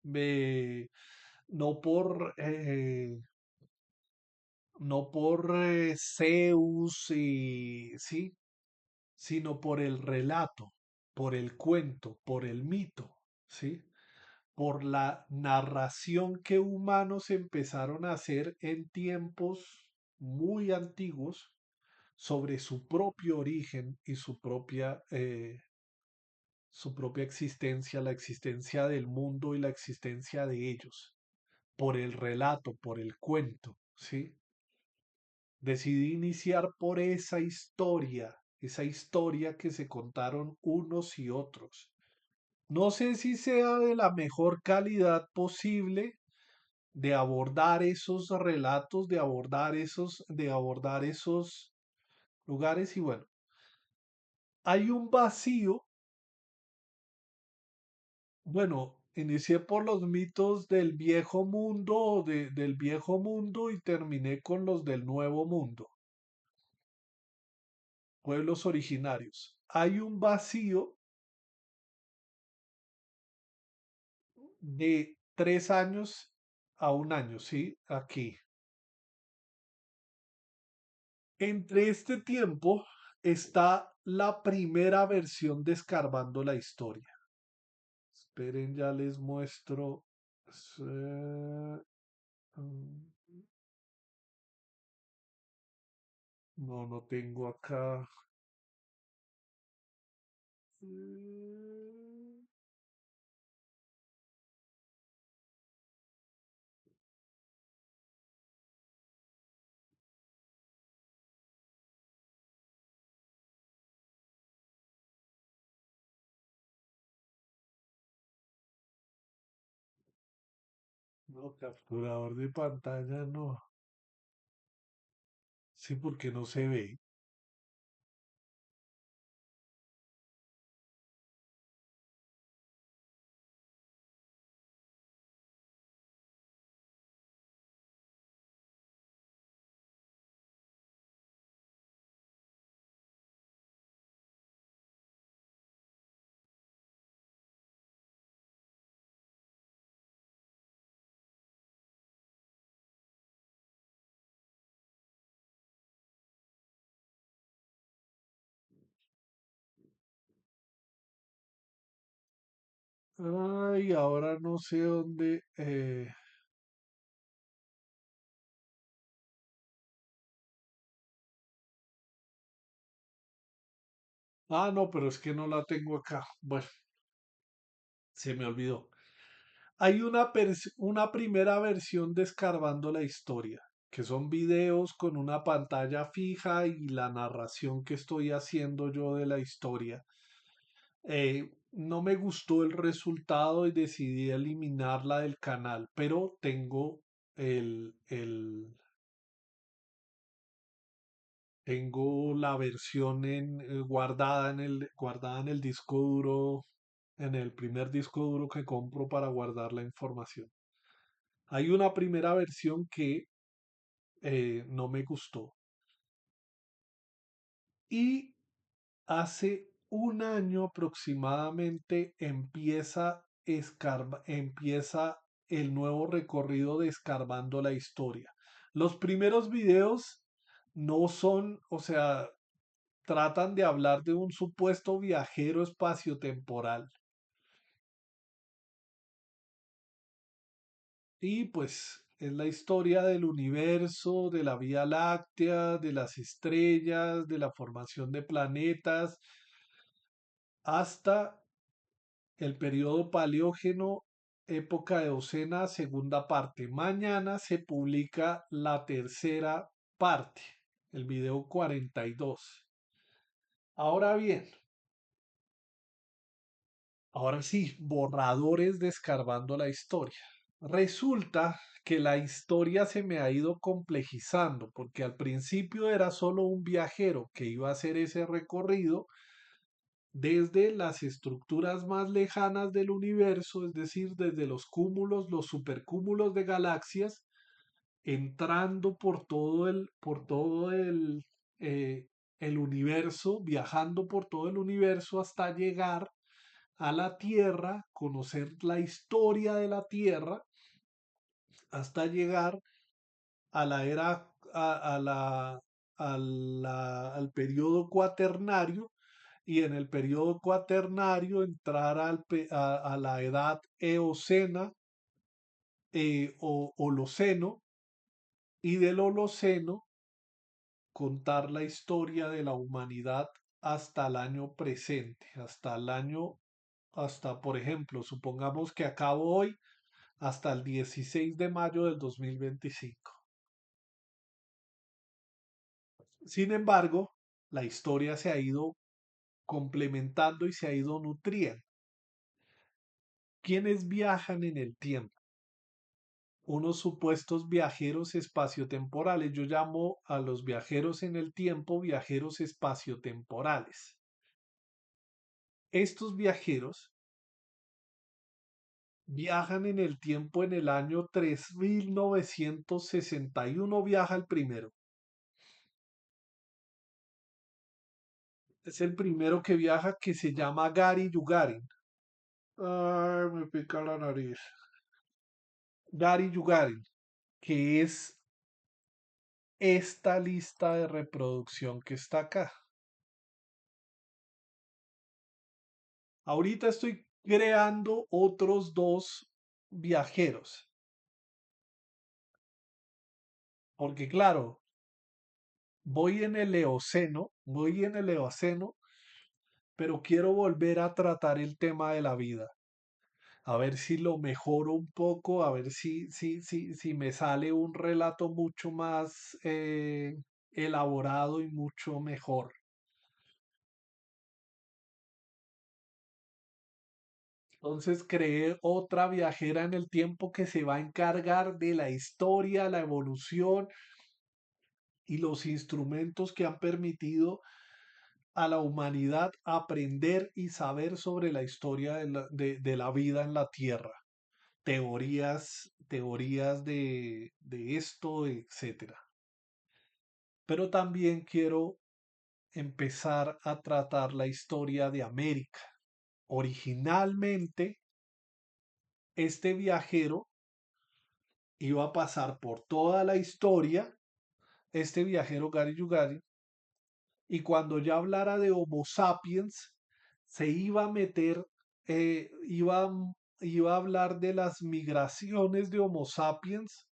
Me- no por, no por Zeus y, sí, sino por el relato, por el cuento, por el mito, ¿sí? Por la narración que humanos empezaron a hacer en tiempos muy antiguos sobre su propio origen y su propia existencia, la existencia del mundo y la existencia de ellos, por el relato, por el cuento, ¿sí? Decidí iniciar por esa historia que se contaron unos y otros. No sé si sea de la mejor calidad posible de abordar esos relatos, de abordar esos lugares y bueno, hay un vacío. Bueno, inicié por los mitos del viejo mundo del viejo mundo y terminé con los del nuevo mundo, pueblos originarios. Hay un vacío de 3 años a un año, ¿sí? Aquí. Entre este tiempo está la primera versión de Escarbando la Historia. Esperen, ya les muestro. Eh, mm, No, no tengo acá. Mm, No, capturador de pantalla no. Sí, porque no se ve. Ay, ahora no sé dónde. No, pero es que no la tengo acá. Bueno, se me olvidó. Hay una primera versión de Escarbando la Historia, que son videos con una pantalla fija y la narración que estoy haciendo yo de la historia. No me gustó el resultado y decidí eliminarla del canal, pero tengo tengo la versión guardada en el disco duro, en el primer disco duro que compro para guardar la información. Hay una primera versión que no me gustó. Y hace un año aproximadamente empieza el nuevo recorrido de Escarbando la Historia. Los primeros videos no son, o sea, tratan de hablar de un supuesto viajero espaciotemporal. Y pues es la historia del universo, de la Vía Láctea, de las estrellas, de la formación de planetas, hasta el periodo Paleógeno, época Eocena, segunda parte. Mañana se publica la tercera parte, el video 42. Ahora bien, ahora sí, borradores de Escarbando la Historia. Resulta que la historia se me ha ido complejizando, porque al principio era solo un viajero que iba a hacer ese recorrido desde las estructuras más lejanas del universo, es decir, desde los cúmulos, los supercúmulos de galaxias, entrando por todo el universo, viajando por todo el universo hasta llegar a la Tierra, conocer la historia de la Tierra, hasta llegar a la era, al periodo cuaternario, y en el periodo cuaternario entrar a la edad eocena, o holoceno, y del holoceno contar la historia de la humanidad hasta el año presente, hasta, por ejemplo, supongamos que acabo hoy, hasta el 16 de mayo del 2025. Sin embargo, la historia se ha ido complementando y se ha ido nutriendo. ¿Quiénes viajan en el tiempo? Unos supuestos viajeros espaciotemporales. Yo llamo a los viajeros en el tiempo viajeros espaciotemporales. Estos viajeros viajan en el tiempo en el año 3961, viaja el primero. Es el primero que viaja, que se llama Gary Yugarin. Ay, me pica la nariz. Gary Yugarin, que es esta lista de reproducción que está acá. Ahorita estoy creando otros dos viajeros, porque claro, voy en el Eoceno, pero quiero volver a tratar el tema de la vida. A ver si lo mejoro un poco, a ver si me sale un relato mucho más elaborado y mucho mejor. Entonces creé otra viajera en el tiempo que se va a encargar de la historia, la evolución y los instrumentos que han permitido a la humanidad aprender y saber sobre la historia de la vida en la Tierra. Teorías de esto, etcétera. Pero también quiero empezar a tratar la historia de América. Originalmente, este viajero iba a pasar por toda la historia, este viajero Gary Yugari, y cuando ya hablara de Homo sapiens, se iba a meter, eh, iba, a- iba a hablar de las migraciones de Homo sapiens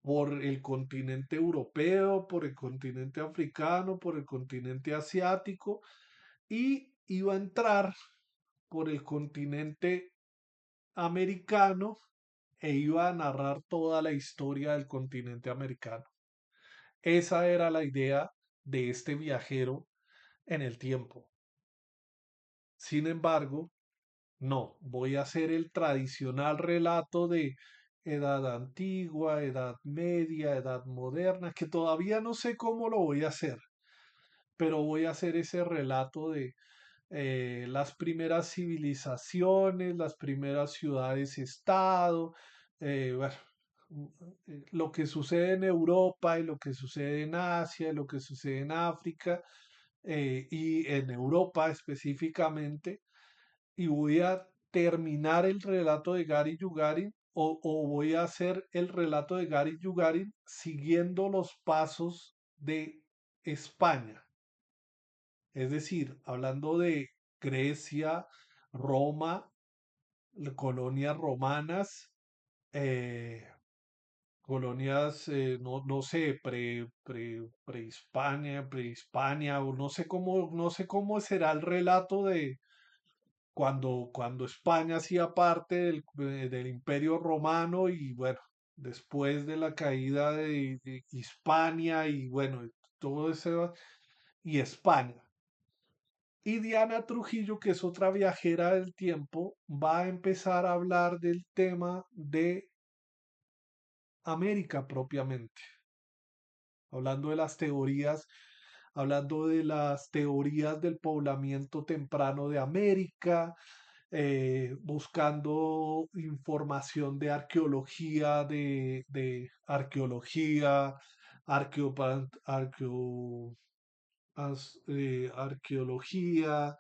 por el continente europeo, por el continente africano, por el continente asiático, y iba a entrar por el continente americano e iba a narrar toda la historia del continente americano. Esa era la idea de este viajero en el tiempo. Sin embargo, no, voy a hacer el tradicional relato de edad antigua, edad media, edad moderna, que todavía no sé cómo lo voy a hacer, pero voy a hacer ese relato de las primeras civilizaciones, las primeras ciudades-estado, bueno, lo que sucede en Europa y lo que sucede en Asia y lo que sucede en África y en Europa específicamente, y voy a terminar el relato de Gary Yugarin o voy a hacer el relato de Gary Yugarin siguiendo los pasos de España. Es decir, hablando de Grecia, Roma, colonias romanas, eh, colonias, no sé, prehispania, o no sé cómo será el relato de cuando España hacía parte del Imperio Romano y bueno, después de la caída de Hispania y bueno, todo eso, y España. Y Diana Trujillo, que es otra viajera del tiempo, va a empezar a hablar del tema de América propiamente, hablando de las teorías, hablando de las teorías del poblamiento temprano de América, buscando información de arqueología, de arqueología, arqueo, arqueología,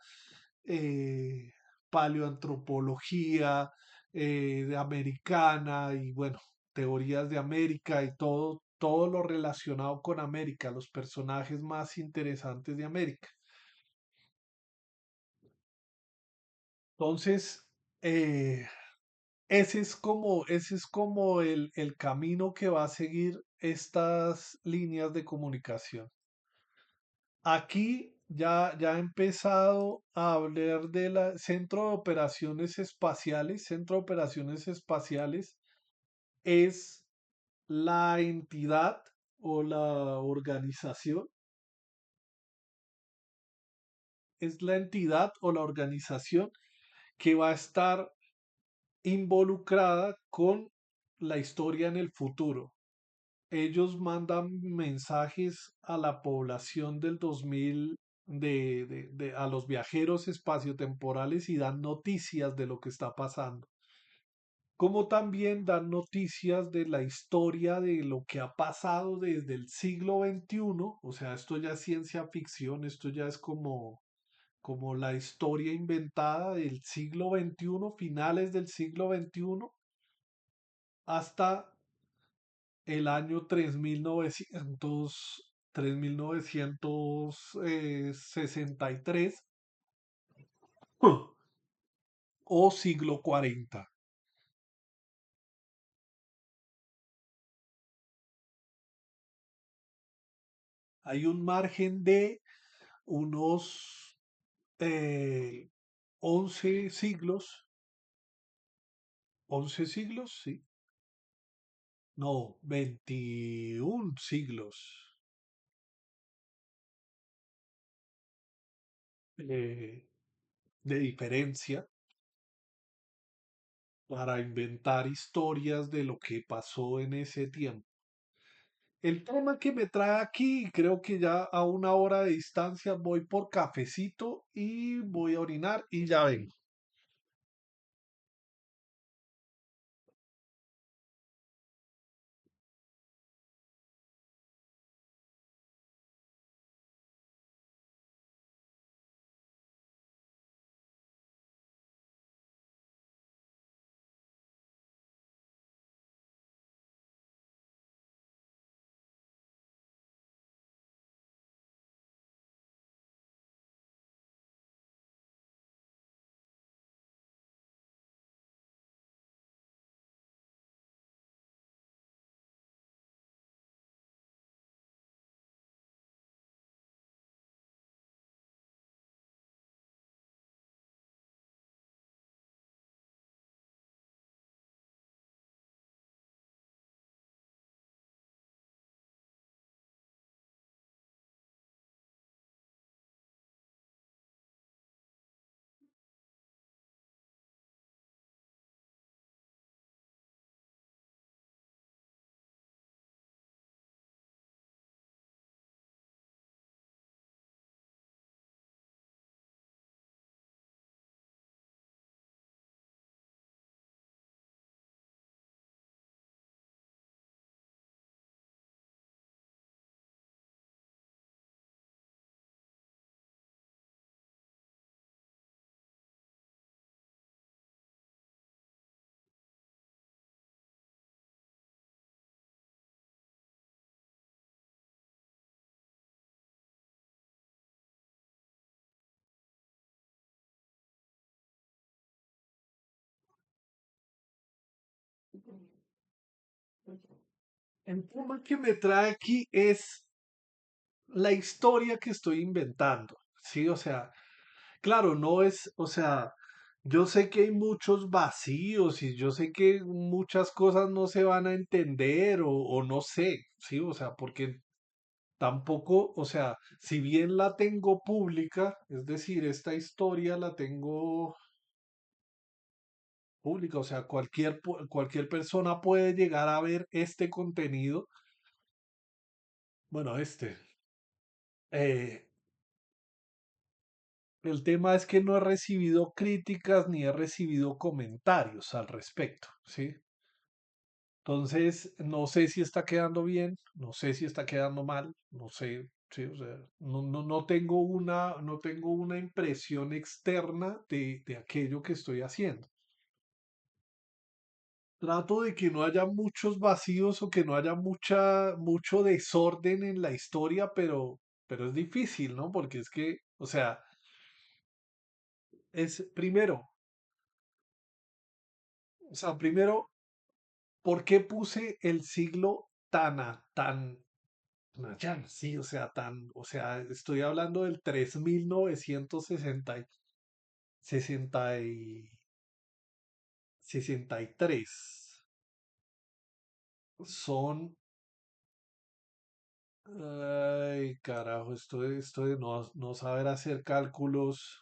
eh, paleoantropología de americana y bueno, teorías de América y todo lo relacionado con América, los personajes más interesantes de América. Entonces, eh, ese es como el camino que va a seguir estas líneas de comunicación. Aquí ya he empezado a hablar de la Centro de Operaciones Espaciales. Centro de Operaciones Espaciales es la entidad o la organización, es la entidad o la organización que va a estar involucrada con la historia en el futuro. Ellos mandan mensajes a la población del 2000 a los viajeros espaciotemporales y dan noticias de lo que está pasando. Como también dan noticias de la historia de lo que ha pasado desde el siglo XXI. O sea, esto ya es ciencia ficción, esto ya es como la historia inventada del siglo XXI, finales del siglo XXI, hasta el año 3963 o siglo 40. hay un margen de unos 11 siglos, 11 siglos, sí, no, 21 siglos eh, de diferencia para inventar historias de lo que pasó en ese tiempo. El tema que me trae aquí, creo que ya a una hora de distancia voy por cafecito y voy a orinar y ya vengo. El tema que me trae aquí es la historia que estoy inventando, ¿sí? O sea, claro, no es, o sea, yo sé que hay muchos vacíos y yo sé que muchas cosas no se van a entender o no sé, ¿sí? O sea, porque tampoco, o sea, si bien la tengo pública, es decir, esta historia la tengo pública, o sea, cualquier persona puede llegar a ver este contenido, bueno, eh, el tema es que no he recibido críticas ni he recibido comentarios al respecto, ¿sí? Entonces, no sé si está quedando bien, no sé si está quedando mal, no sé, sí, o sea, no tengo una impresión externa de aquello que estoy haciendo. Trato de que no haya muchos vacíos o que no haya mucho desorden en la historia, pero es difícil, ¿no? Porque es que, o sea, primero, o sea, primero, ¿por qué puse el siglo tan allá? Sí, o sea, o sea, estoy hablando del 3960 60 y 63. Son, ay, carajo, esto de no saber hacer cálculos.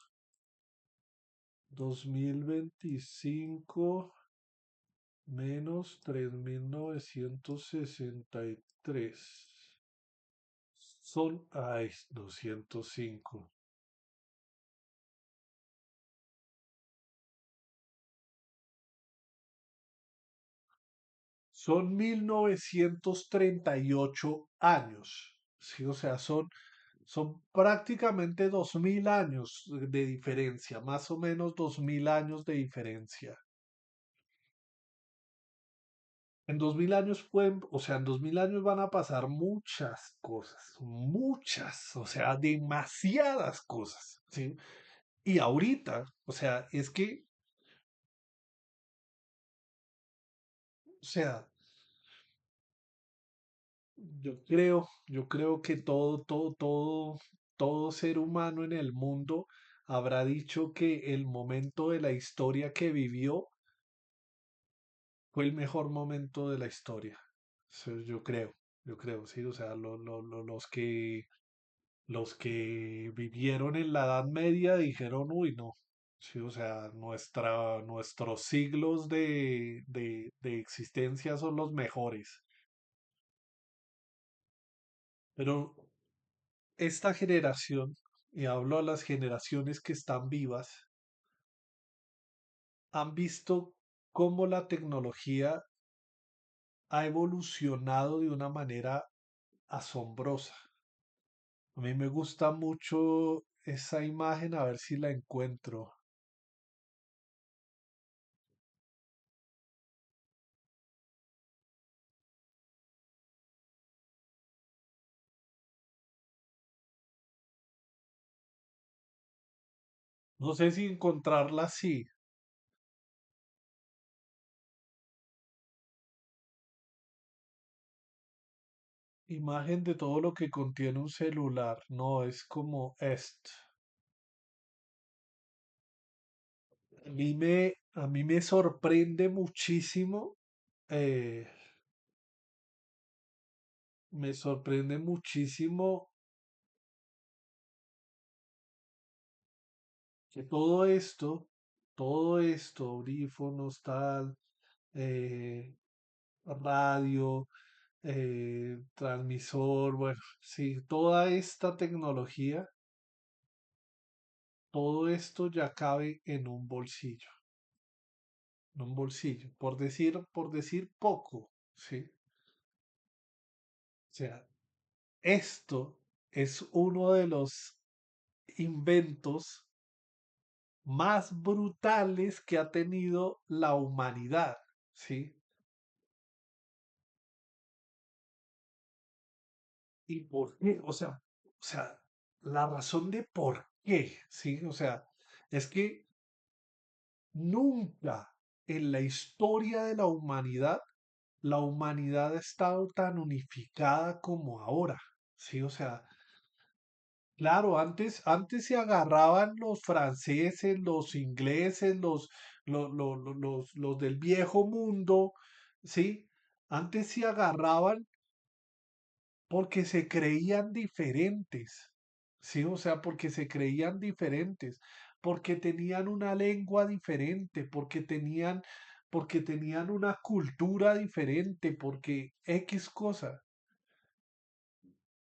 2025 menos 3963. Son, ay, 205. Son 1938 años. Sí, o sea, son prácticamente 2000 años de diferencia, más o menos 2000 años de diferencia. En 2000 años pueden, o sea, en 2000 años van a pasar muchas, o sea, demasiadas cosas, ¿sí? Y ahorita, o sea, es que, o sea, yo creo que todo ser humano en el mundo habrá dicho que el momento de la historia que vivió fue el mejor momento de la historia. Eso yo creo, sí, o sea, los que vivieron en la Edad Media dijeron, uy, no, sí, o sea, nuestros siglos de existencia son los mejores. Pero esta generación, y hablo a las generaciones que están vivas, han visto cómo la tecnología ha evolucionado de una manera asombrosa. A mí me gusta mucho esa imagen, a ver si la encuentro. No sé si encontrarla así. Imagen de todo lo que contiene un celular. No, es como esto. A mí me sorprende muchísimo. eh, Me sorprende muchísimo que todo esto, audífonos, tal, eh, radio, transmisor, bueno, sí, toda esta tecnología, todo esto ya cabe en un bolsillo, por decir poco, ¿sí? O sea, esto es uno de los inventos más brutales que ha tenido la humanidad, ¿sí? ¿Y por qué? O sea, la razón de por qué, ¿sí? O sea, es que nunca en la historia de la humanidad ha estado tan unificada como ahora, ¿sí? O sea, claro, antes se agarraban los franceses, los ingleses, los del viejo mundo, ¿sí? Antes se agarraban porque se creían diferentes, ¿sí? O sea, porque se creían diferentes, porque tenían una lengua diferente, porque tenían una cultura diferente, porque X cosa.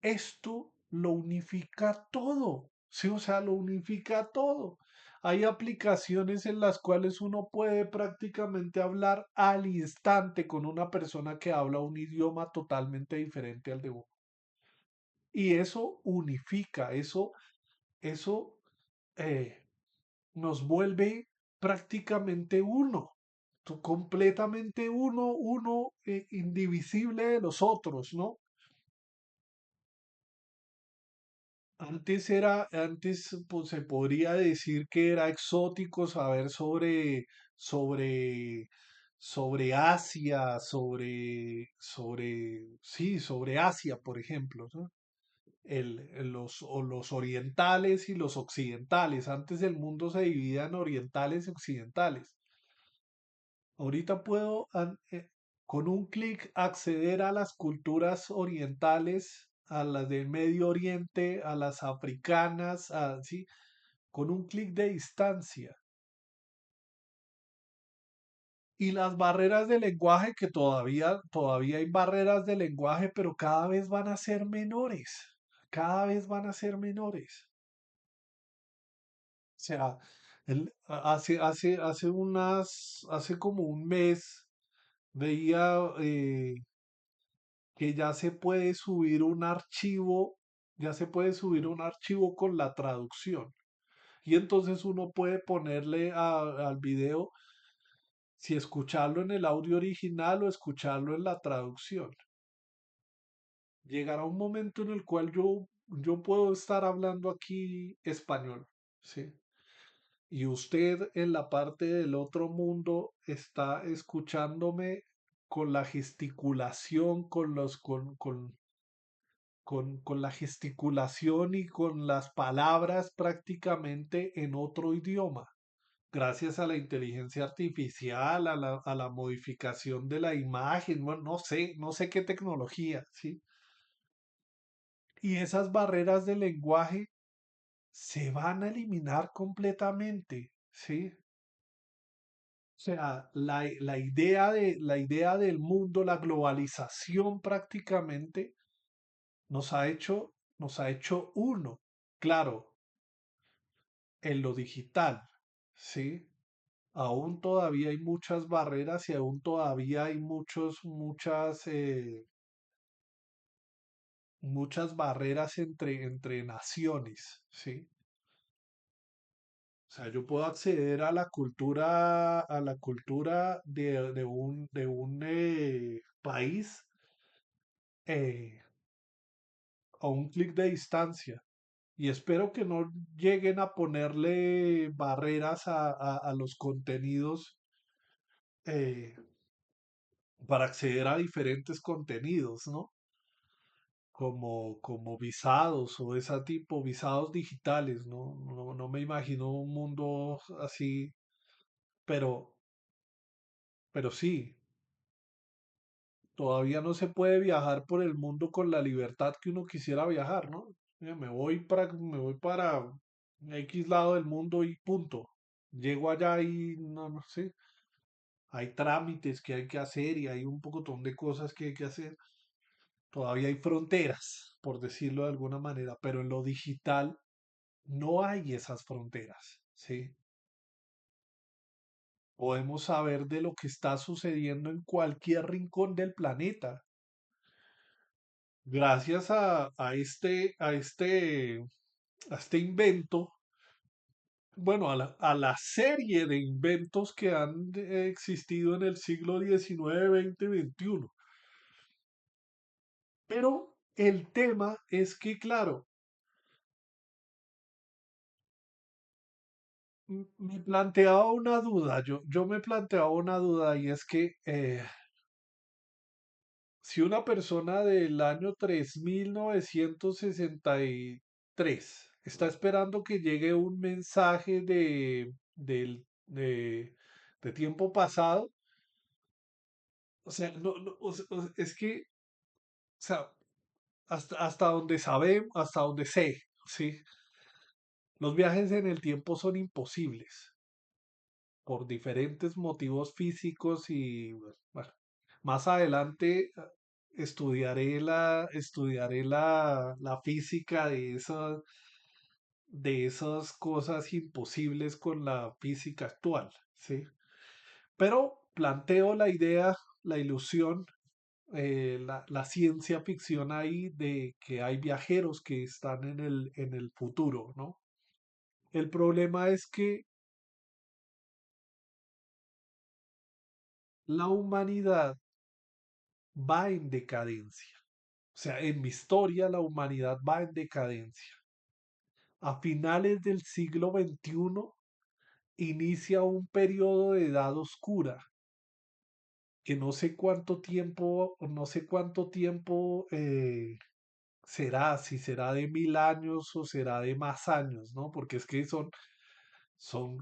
Esto lo unifica todo, ¿sí? O sea, lo unifica todo. Hay aplicaciones en las cuales uno puede prácticamente hablar al instante con una persona que habla un idioma totalmente diferente al de uno. Y eso unifica, eso eh, nos vuelve prácticamente uno, completamente uno, indivisible de los otros, ¿no? Antes pues, se podría decir que era exótico saber sobre, sobre Asia, sí, sobre Asia, por ejemplo, ¿no? Los orientales y los occidentales. Antes el mundo se dividía en orientales y occidentales. Ahorita puedo con un clic acceder a las culturas orientales, a las del Medio Oriente, a las africanas, sí, con un clic de distancia. Y las barreras de lenguaje, que todavía hay barreras de lenguaje, pero cada vez van a ser menores. Cada vez van a ser menores. O sea, hace como un mes veía que ya se puede subir un archivo con la traducción. Y entonces uno puede ponerle al video si escucharlo en el audio original o escucharlo en la traducción. Llegará un momento en el cual yo puedo estar hablando aquí español, ¿sí? Y usted en la parte del otro mundo está escuchándome con la gesticulación, con la gesticulación y con las palabras prácticamente en otro idioma, gracias a la inteligencia artificial, a la modificación de la imagen, bueno, no sé qué tecnología, ¿sí? Y esas barreras de lenguaje se van a eliminar completamente, ¿sí? O sea, la idea del mundo, la globalización prácticamente nos ha hecho uno. Claro, en lo digital, ¿sí? Aún todavía hay muchas barreras y aún todavía hay muchas barreras entre naciones, ¿sí? O sea, yo puedo acceder a la cultura de un país eh, a un clic de distancia. Y espero que no lleguen a ponerle barreras a los contenidos eh, para acceder a diferentes contenidos, ¿no? Como visados o ese tipo, visados digitales, ¿no? No me imagino un mundo así, pero, pero sí, todavía no se puede viajar por el mundo con la libertad que uno quisiera viajar, ¿no? Me voy para X lado del mundo y punto. Llego allá y no sé, hay trámites que hay que hacer y hay un pocotón de cosas que hay que hacer. Todavía hay fronteras, por decirlo de alguna manera, pero en lo digital no hay esas fronteras, ¿sí? Podemos saber de lo que está sucediendo en cualquier rincón del planeta. Gracias a este invento, bueno, a la serie de inventos que han existido en el siglo XIX, XX, XXI. Pero el tema es que, claro, me planteaba una duda, yo me planteaba una duda y es que si una persona del año 3963 está esperando que llegue un mensaje de tiempo pasado, o sea, es que, o sea, hasta donde sabemos, hasta donde sé, ¿sí? Los viajes en el tiempo son imposibles por diferentes motivos físicos y, bueno, más adelante estudiaré la física de esas cosas imposibles con la física actual, ¿sí? Pero planteo la idea, la ilusión, la ciencia ficción ahí de que hay viajeros que están en el futuro, ¿no? El problema es que la humanidad va en decadencia. O sea, en mi historia la humanidad va en decadencia. A finales del siglo XXI inicia un periodo de edad oscura que no sé cuánto tiempo será, si será de 1000 años o será de más años, ¿no? Porque es que son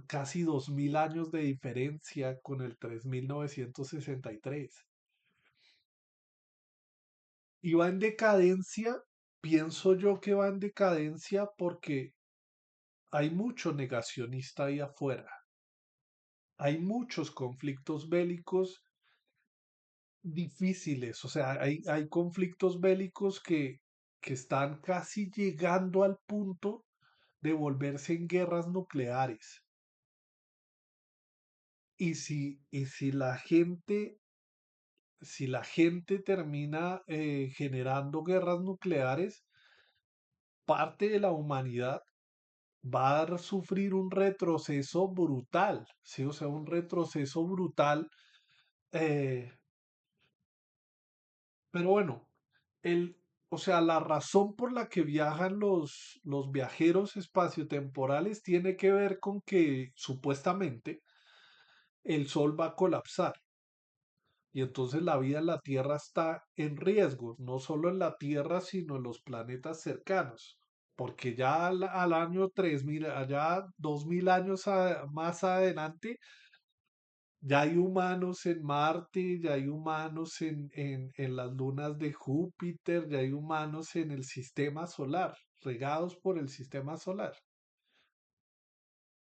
casi 2000 años de diferencia con el 3963. Y va en decadencia, pienso yo que va en decadencia porque hay mucho negacionista ahí afuera. Hay muchos conflictos bélicos difíciles, o sea, hay conflictos bélicos que están casi llegando al punto de volverse en guerras nucleares. Y si la gente termina generando guerras nucleares, parte de la humanidad va a sufrir un retroceso brutal, ¿sí? O sea, un retroceso brutal. eh, pero bueno, el, o sea, la razón por la que viajan los viajeros espaciotemporales tiene que ver con que supuestamente el Sol va a colapsar. y entonces la vida en la Tierra está en riesgo, no solo en la Tierra, sino en los planetas cercanos. Porque ya al año 3000, allá 2000 años más adelante, ya hay humanos en Marte, ya hay humanos en las lunas de Júpiter, ya hay humanos en el sistema solar, regados por el sistema solar.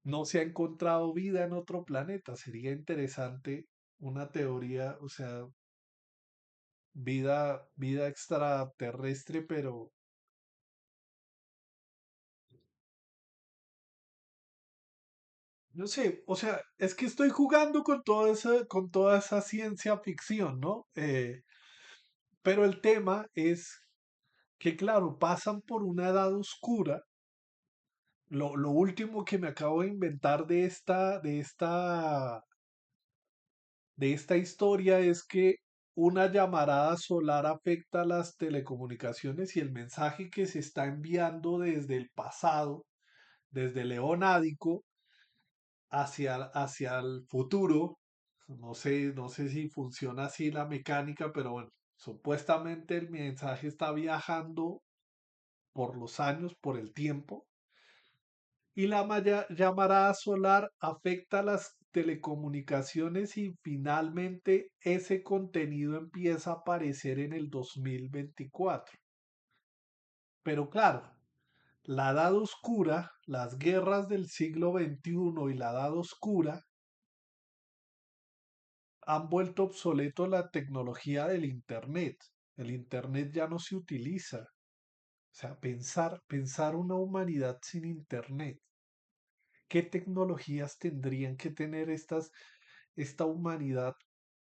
No se ha encontrado vida en otro planeta. Sería interesante una teoría, o sea, vida extraterrestre, pero no sé, o sea, es que estoy jugando con toda esa ciencia ficción, ¿no? Pero el tema es que, claro, pasan por una edad oscura. Lo último que me acabo de inventar de esta historia es que una llamarada solar afecta las telecomunicaciones y el mensaje que se está enviando desde el pasado, desde León Ádico, hacia el futuro. No sé si funciona así la mecánica, pero bueno, supuestamente el mensaje está viajando por los años, por el tiempo, y la llamarada solar afecta las telecomunicaciones y finalmente ese contenido empieza a aparecer en el 2024. Pero claro, la Edad Oscura, las guerras del siglo XXI y la Edad Oscura han vuelto obsoleto la tecnología del Internet. El Internet ya no se utiliza. O sea, pensar una humanidad sin Internet. ¿Qué tecnologías tendrían que tener esta humanidad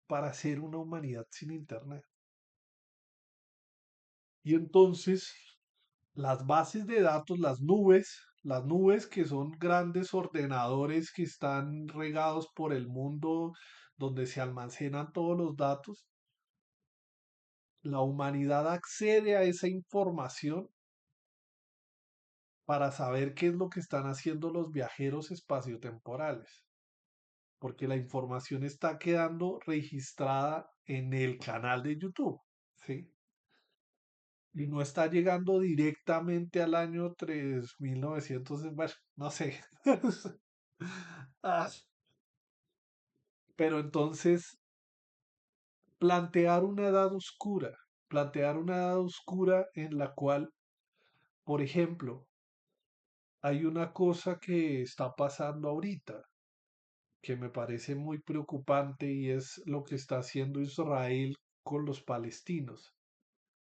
para ser una humanidad sin Internet? Y entonces, las bases de datos, las nubes que son grandes ordenadores que están regados por el mundo, donde se almacenan todos los datos, la humanidad accede a esa información para saber qué es lo que están haciendo los viajeros espaciotemporales, porque la información está quedando registrada en el canal de YouTube, ¿sí? Y no está llegando directamente al año 3900, bueno, no sé. Ah, pero entonces, plantear una edad oscura en la cual, por ejemplo, hay una cosa que está pasando ahorita que me parece muy preocupante y es lo que está haciendo Israel con los palestinos,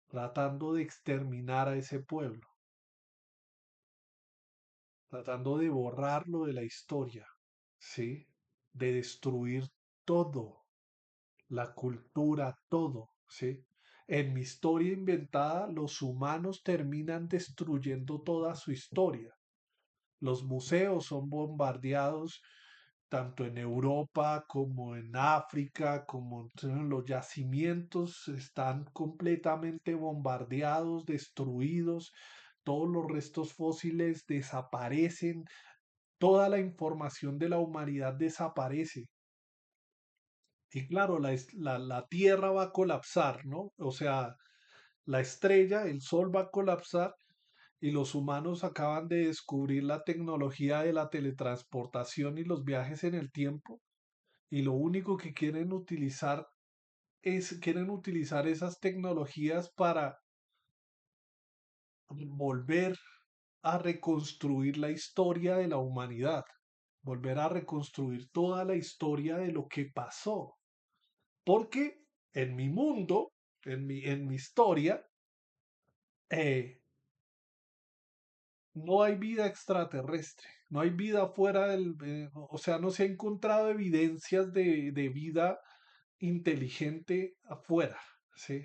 tratando de exterminar a ese pueblo, tratando de borrarlo de la historia, ¿sí? De destruir todo, la cultura, todo, ¿sí? En mi historia inventada, los humanos terminan destruyendo toda su historia. Los museos son bombardeados tanto en Europa como en África, como en los yacimientos están completamente bombardeados, destruidos, todos los restos fósiles desaparecen, toda la información de la humanidad desaparece. Y claro, la Tierra va a colapsar, ¿no? O sea, la estrella, el Sol va a colapsar y los humanos acaban de descubrir la tecnología de la teletransportación y los viajes en el tiempo y lo único que quieren utilizar esas tecnologías para volver a reconstruir la historia de la humanidad, volver a reconstruir toda la historia de lo que pasó. Porque en mi mundo, en mi historia, eh, no hay vida extraterrestre, no hay vida fuera o sea, no se ha encontrado evidencias de vida inteligente afuera, ¿sí?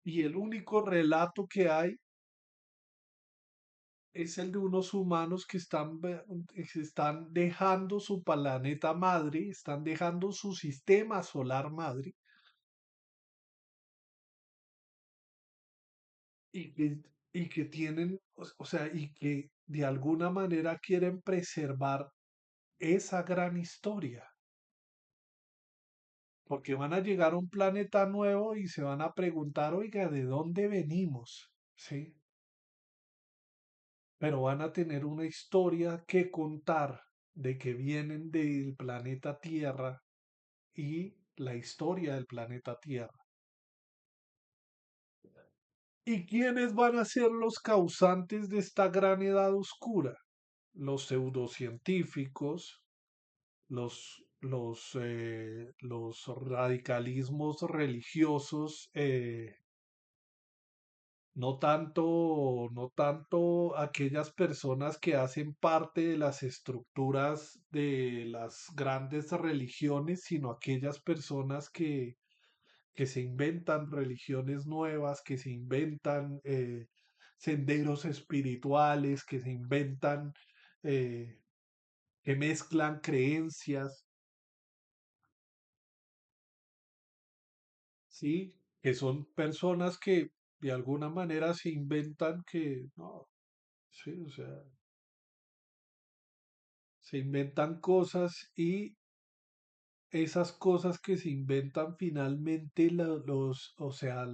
Y el único relato que hay es el de unos humanos que están dejando su planeta madre, están dejando su sistema solar madre y y que tienen, o sea, y que de alguna manera quieren preservar esa gran historia. porque van a llegar a un planeta nuevo y se van a preguntar, oiga, ¿de dónde venimos? ¿Sí? Pero van a tener una historia que contar de que vienen del planeta Tierra y la historia del planeta Tierra. ¿Y quiénes van a ser los causantes de esta gran edad oscura? Los pseudocientíficos, los radicalismos religiosos, no tanto aquellas personas que hacen parte de las estructuras de las grandes religiones, sino aquellas personas que se inventan religiones nuevas, que se inventan senderos espirituales, que se inventan, eh, que mezclan creencias, ¿sí? Que son personas que de alguna manera se inventan que, no, sí, o sea, se inventan cosas y esas cosas que se inventan finalmente o sea,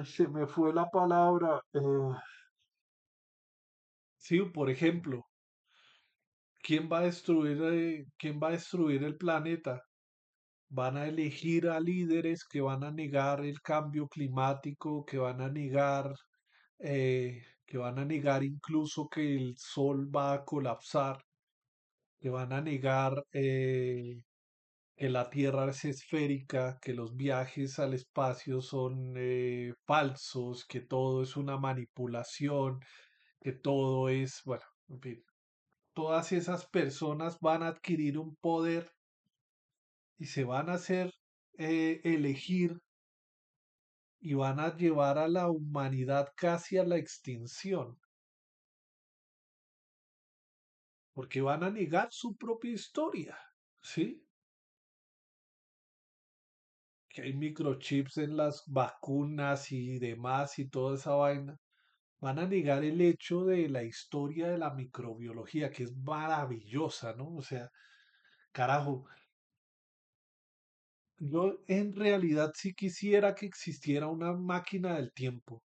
se me fue la palabra, sí, por ejemplo, quién va a destruir el planeta? Van a elegir a líderes que van a negar el cambio climático, que van a negar incluso que el sol va a colapsar, que van a negar que la Tierra es esférica, que los viajes al espacio son falsos, que todo es una manipulación, que todo es, bueno, en fin, todas esas personas van a adquirir un poder y se van a hacer elegir y van a llevar a la humanidad casi a la extinción, porque van a negar su propia historia, ¿sí? Que hay microchips en las vacunas y demás y toda esa vaina. Van a negar el hecho de la historia de la microbiología, que es maravillosa, ¿no? O sea, carajo, yo en realidad sí quisiera que existiera una máquina del tiempo.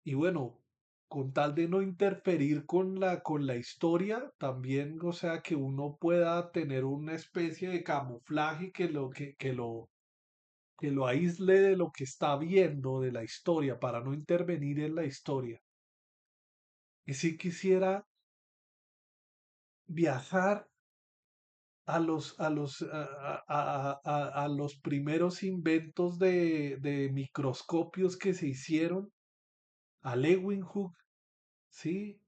Y bueno, con tal de no interferir con la historia, también, o sea, que uno pueda tener una especie de camuflaje que lo aísle de lo que está viendo de la historia para no intervenir en la historia. Y si quisiera viajar a los primeros inventos de microscopios que se hicieron, a Leeuwenhoek, ¿sí?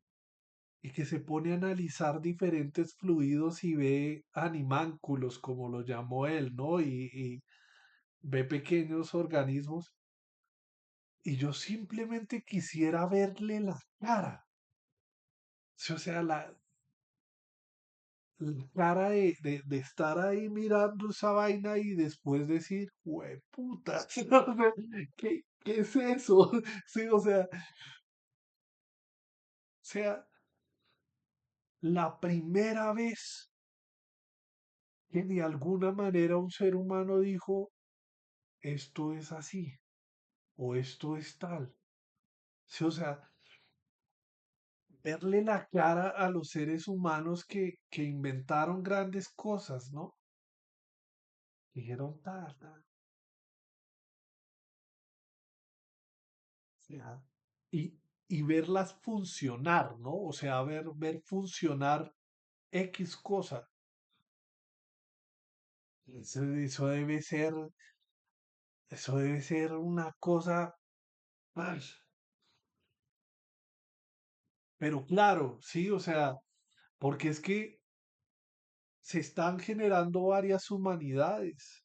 Y que se pone a analizar diferentes fluidos y ve animánculos, como lo llamó él, ¿no? Y ve pequeños organismos. Y yo simplemente quisiera verle la cara. Sí, o sea, la cara de estar ahí mirando esa vaina y después decir, puta, ¿qué es eso? Sí, o sea, la primera vez que de alguna manera un ser humano dijo, esto es así o esto es tal. Sí, o sea, verle la cara a los seres humanos que inventaron grandes cosas, ¿no? Dijeron tal, tal. O sea, y verlas funcionar, ¿no? O sea, ver funcionar X cosa. Eso eso debe ser una cosa, ay, pero claro, sí, o sea, porque es que se están generando varias humanidades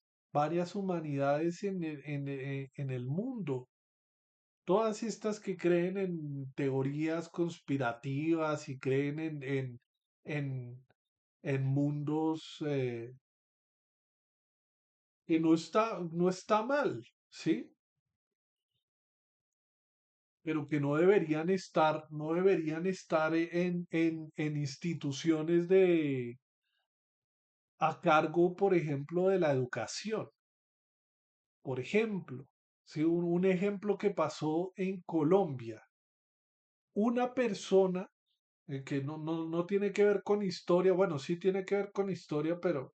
en el mundo. Todas estas que creen en teorías conspirativas y creen en, en mundos que no está mal, ¿sí? pero que no deberían estar en instituciones a cargo, por ejemplo, de la educación. Por ejemplo, si un ejemplo que pasó en Colombia, una persona que no tiene que ver con historia, bueno, sí tiene que ver con historia, pero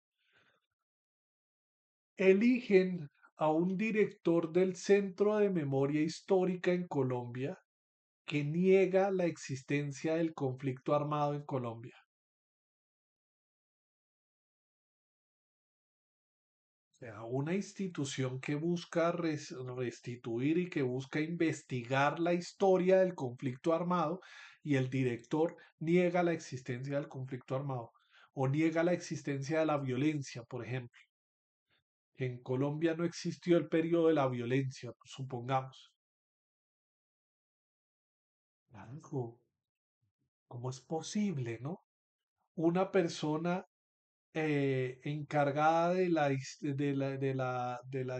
eligen a un director del Centro de Memoria Histórica en Colombia que niega la existencia del conflicto armado en Colombia. O sea, una institución que busca restituir y que busca investigar la historia del conflicto armado y el director niega la existencia del conflicto armado o niega la existencia de la violencia, por ejemplo. En Colombia no existió el periodo de la violencia, supongamos. Algo, ¿cómo es posible, no? Una persona encargada de la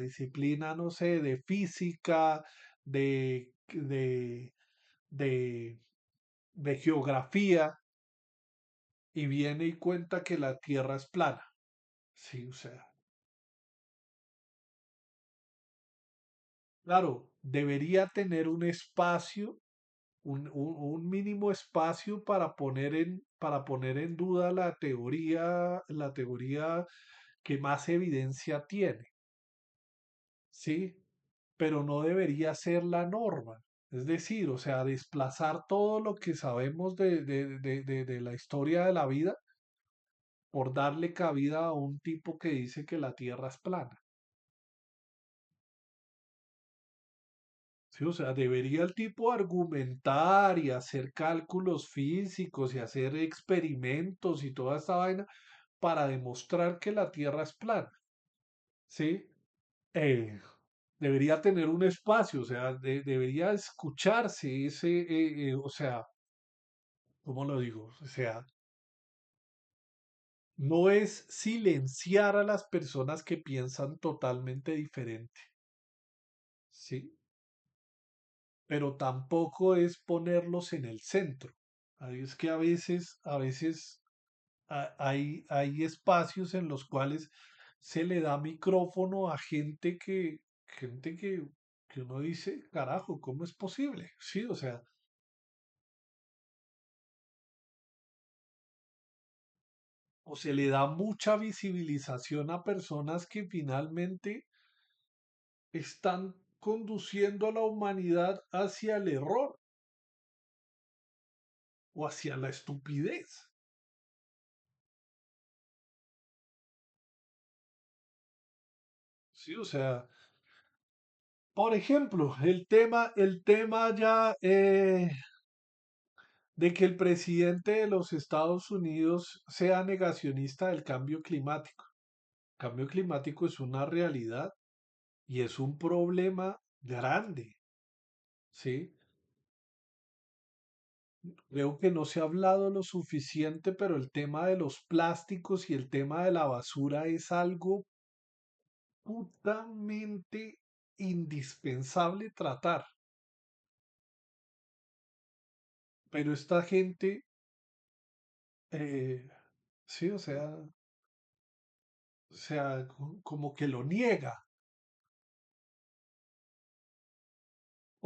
disciplina, no sé, de física, de, de, de geografía, y viene y cuenta que la Tierra es plana. Sí, o sea, claro, debería tener un espacio, un mínimo espacio para poner en duda la teoría que más evidencia tiene. ¿Sí? Pero no debería ser la norma. Es decir, o sea, desplazar todo lo que sabemos de la historia de la vida por darle cabida a un tipo que dice que la Tierra es plana. Sí, o sea, debería el tipo argumentar y hacer cálculos físicos y hacer experimentos y toda esta vaina para demostrar que la Tierra es plana. ¿Sí? Eh, Debería tener un espacio, o sea, debería escucharse o sea, ¿cómo lo digo? O sea, no es silenciar a las personas que piensan totalmente diferente, ¿sí? Pero tampoco es ponerlos en el centro. Ahí es que a veces hay espacios en los cuales se le da micrófono a gente que uno dice, carajo, ¿cómo es posible? Sí, o sea, o se le da mucha visibilización a personas que finalmente están conduciendo a la humanidad hacia el error o hacia la estupidez. Sí, o sea, por ejemplo, el tema ya de que el presidente de los Estados Unidos sea negacionista del cambio climático. El cambio climático es una realidad y es un problema grande, ¿sí? Creo que no se ha hablado lo suficiente, pero el tema de los plásticos y el tema de la basura es algo putamente indispensable tratar. Pero esta gente, eh, sí, o sea, como que lo niega.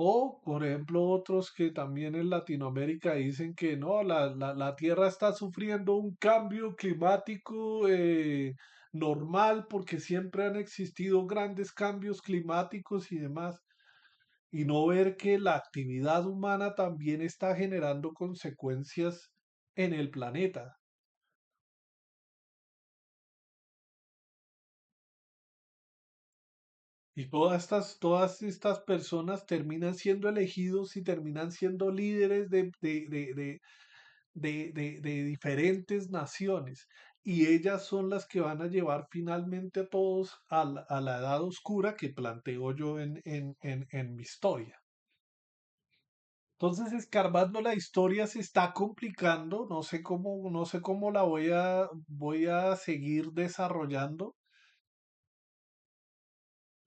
O, por ejemplo, otros que también en Latinoamérica dicen que no, la Tierra está sufriendo un cambio climático normal porque siempre han existido grandes cambios climáticos y demás. Y no ver que la actividad humana también está generando consecuencias en el planeta. Y todas estas personas terminan siendo elegidos y terminan siendo líderes de diferentes naciones. Y ellas son las que van a llevar finalmente a todos a la edad oscura que planteo yo en mi historia. Entonces, escarbando la historia se está complicando, no sé cómo la voy a seguir desarrollando,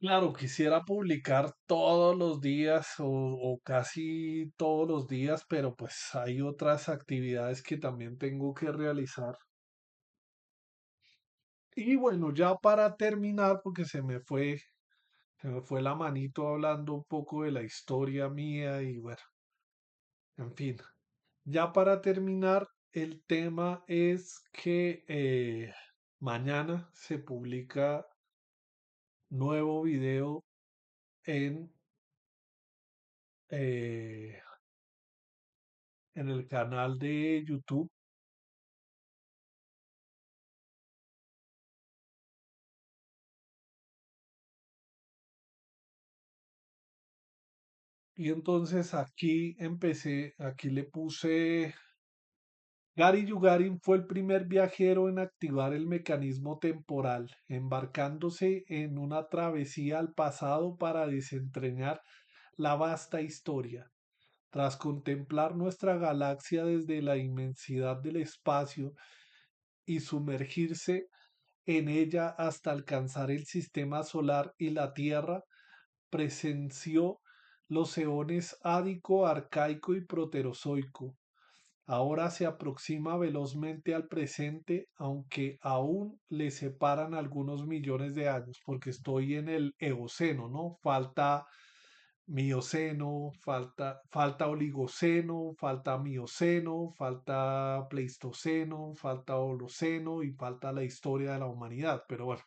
Claro, quisiera publicar todos los días o casi todos los días, pero pues hay otras actividades que también tengo que realizar. Y bueno, ya para terminar, porque se me fue la manito hablando un poco de la historia mía y bueno, en fin. Ya para terminar, el tema es que mañana se publica nuevo video en, eh, en el canal de YouTube. Y entonces aquí le puse, Gary Yugarin fue el primer viajero en activar el mecanismo temporal, embarcándose en una travesía al pasado para desentrañar la vasta historia. Tras contemplar nuestra galaxia desde la inmensidad del espacio y sumergirse en ella hasta alcanzar el sistema solar y la Tierra, presenció los eones Ádico, Arcaico y Proterozoico. Ahora se aproxima velozmente al presente, aunque aún le separan algunos millones de años, porque estoy en el Eoceno, ¿no? Falta Mioceno, falta Oligoceno, falta Mioceno, falta Pleistoceno, falta Holoceno y falta la historia de la humanidad. Pero bueno,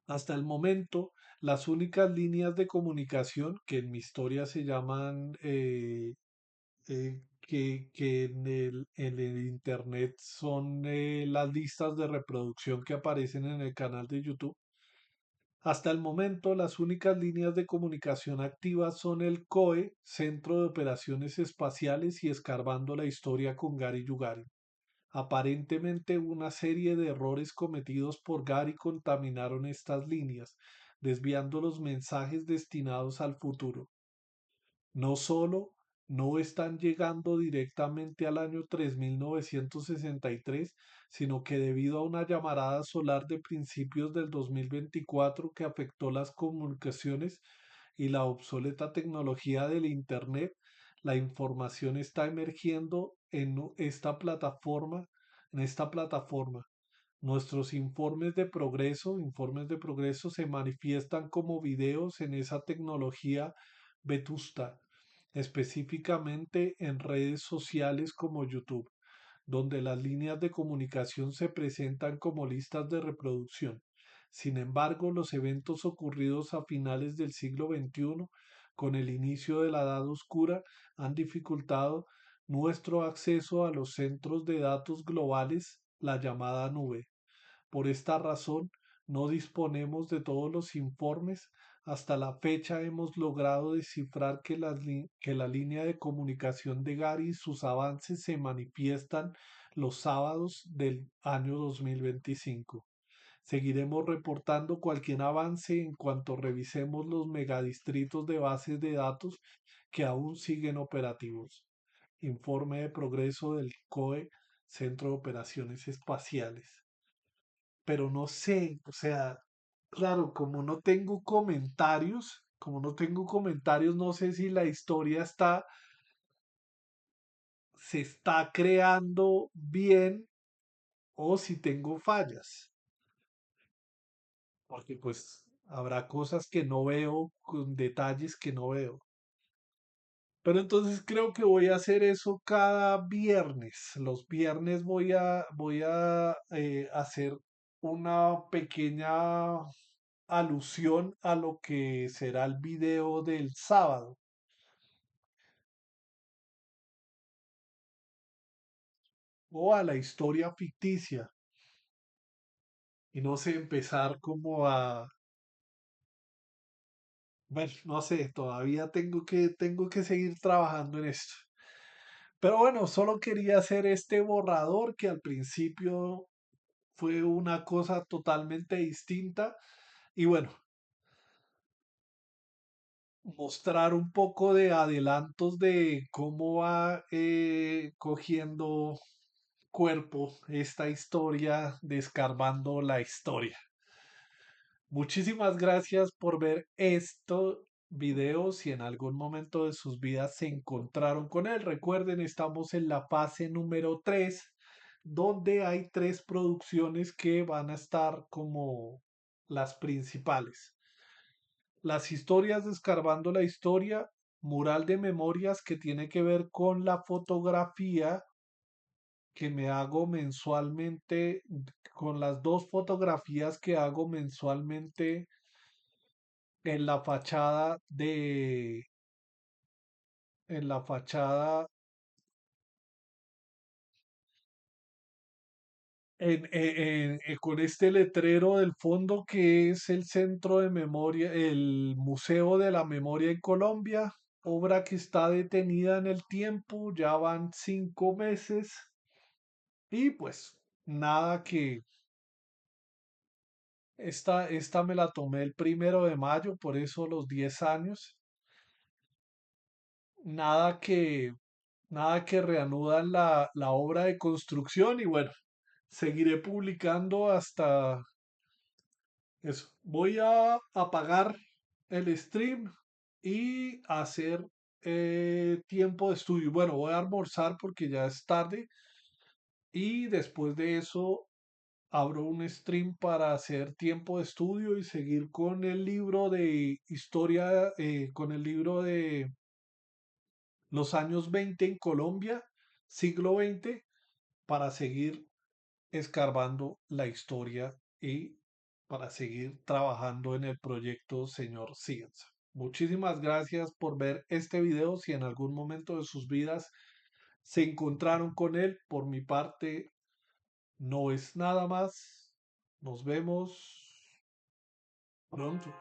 hasta el momento, las únicas líneas de comunicación que en mi historia se llaman, que en el Internet son las listas de reproducción que aparecen en el canal de YouTube. Hasta el momento, las únicas líneas de comunicación activas son el COE, Centro de Operaciones Espaciales, y Escarbando la Historia con Gary Yugari. Aparentemente, una serie de errores cometidos por Gary contaminaron estas líneas, desviando los mensajes destinados al futuro. No solo no están llegando directamente al año 3963, sino que debido a una llamarada solar de principios del 2024 que afectó las comunicaciones y la obsoleta tecnología del Internet, la información está emergiendo en esta plataforma. Nuestros informes de progreso se manifiestan como videos en esa tecnología vetusta, específicamente en redes sociales como YouTube, donde las líneas de comunicación se presentan como listas de reproducción. Sin embargo, los eventos ocurridos a finales del siglo XXI, con el inicio de la Edad Oscura, han dificultado nuestro acceso a los centros de datos globales, la llamada nube. Por esta razón, no disponemos de todos los informes. Hasta la fecha hemos logrado descifrar que la línea de comunicación de Gary y sus avances se manifiestan los sábados del año 2025. Seguiremos reportando cualquier avance en cuanto revisemos los megadistritos de bases de datos que aún siguen operativos. Informe de progreso del COE, Centro de Operaciones Espaciales. Pero no sé, o sea, claro, como no tengo comentarios, no sé si la historia se está creando bien o si tengo fallas, porque pues habrá cosas que no veo, con detalles que no veo. Pero entonces creo que voy a hacer eso cada viernes. Los viernes voy a hacer una pequeña alusión a lo que será el video del sábado o a la historia ficticia. Y no sé, empezar como bueno, no sé, todavía tengo que seguir trabajando en esto. Pero bueno, solo quería hacer este borrador que al principio fue una cosa totalmente distinta. Y bueno, mostrar un poco de adelantos de cómo va cogiendo cuerpo esta historia de escarbando la historia. Muchísimas gracias por ver estos videos. Si en algún momento de sus vidas se encontraron con él, recuerden, estamos en la fase número 3, donde hay tres producciones que van a estar como las principales. Las historias de Escarbando la Historia, mural de memorias que tiene que ver con la fotografía que me hago mensualmente, con las dos fotografías que hago mensualmente en la fachada en la fachada, con este letrero del fondo que es el Centro de Memoria, el Museo de la Memoria en Colombia, obra que está detenida en el tiempo, ya van 5 meses y pues nada que esta me la tomé el 1 de mayo, por eso los 10 años, nada que nada que reanudan la obra de construcción y bueno, seguiré publicando hasta eso. Voy a apagar el stream y hacer tiempo de estudio. Bueno, voy a almorzar porque ya es tarde y después de eso abro un stream para hacer tiempo de estudio y seguir con el libro de historia, con el libro de los años 20 en Colombia, siglo XX, para seguir escarbando la historia y para seguir trabajando en el proyecto Señor Ciencia. Muchísimas gracias por ver este video. Si en algún momento de sus vidas se encontraron con él, por mi parte no es nada más. Nos vemos pronto.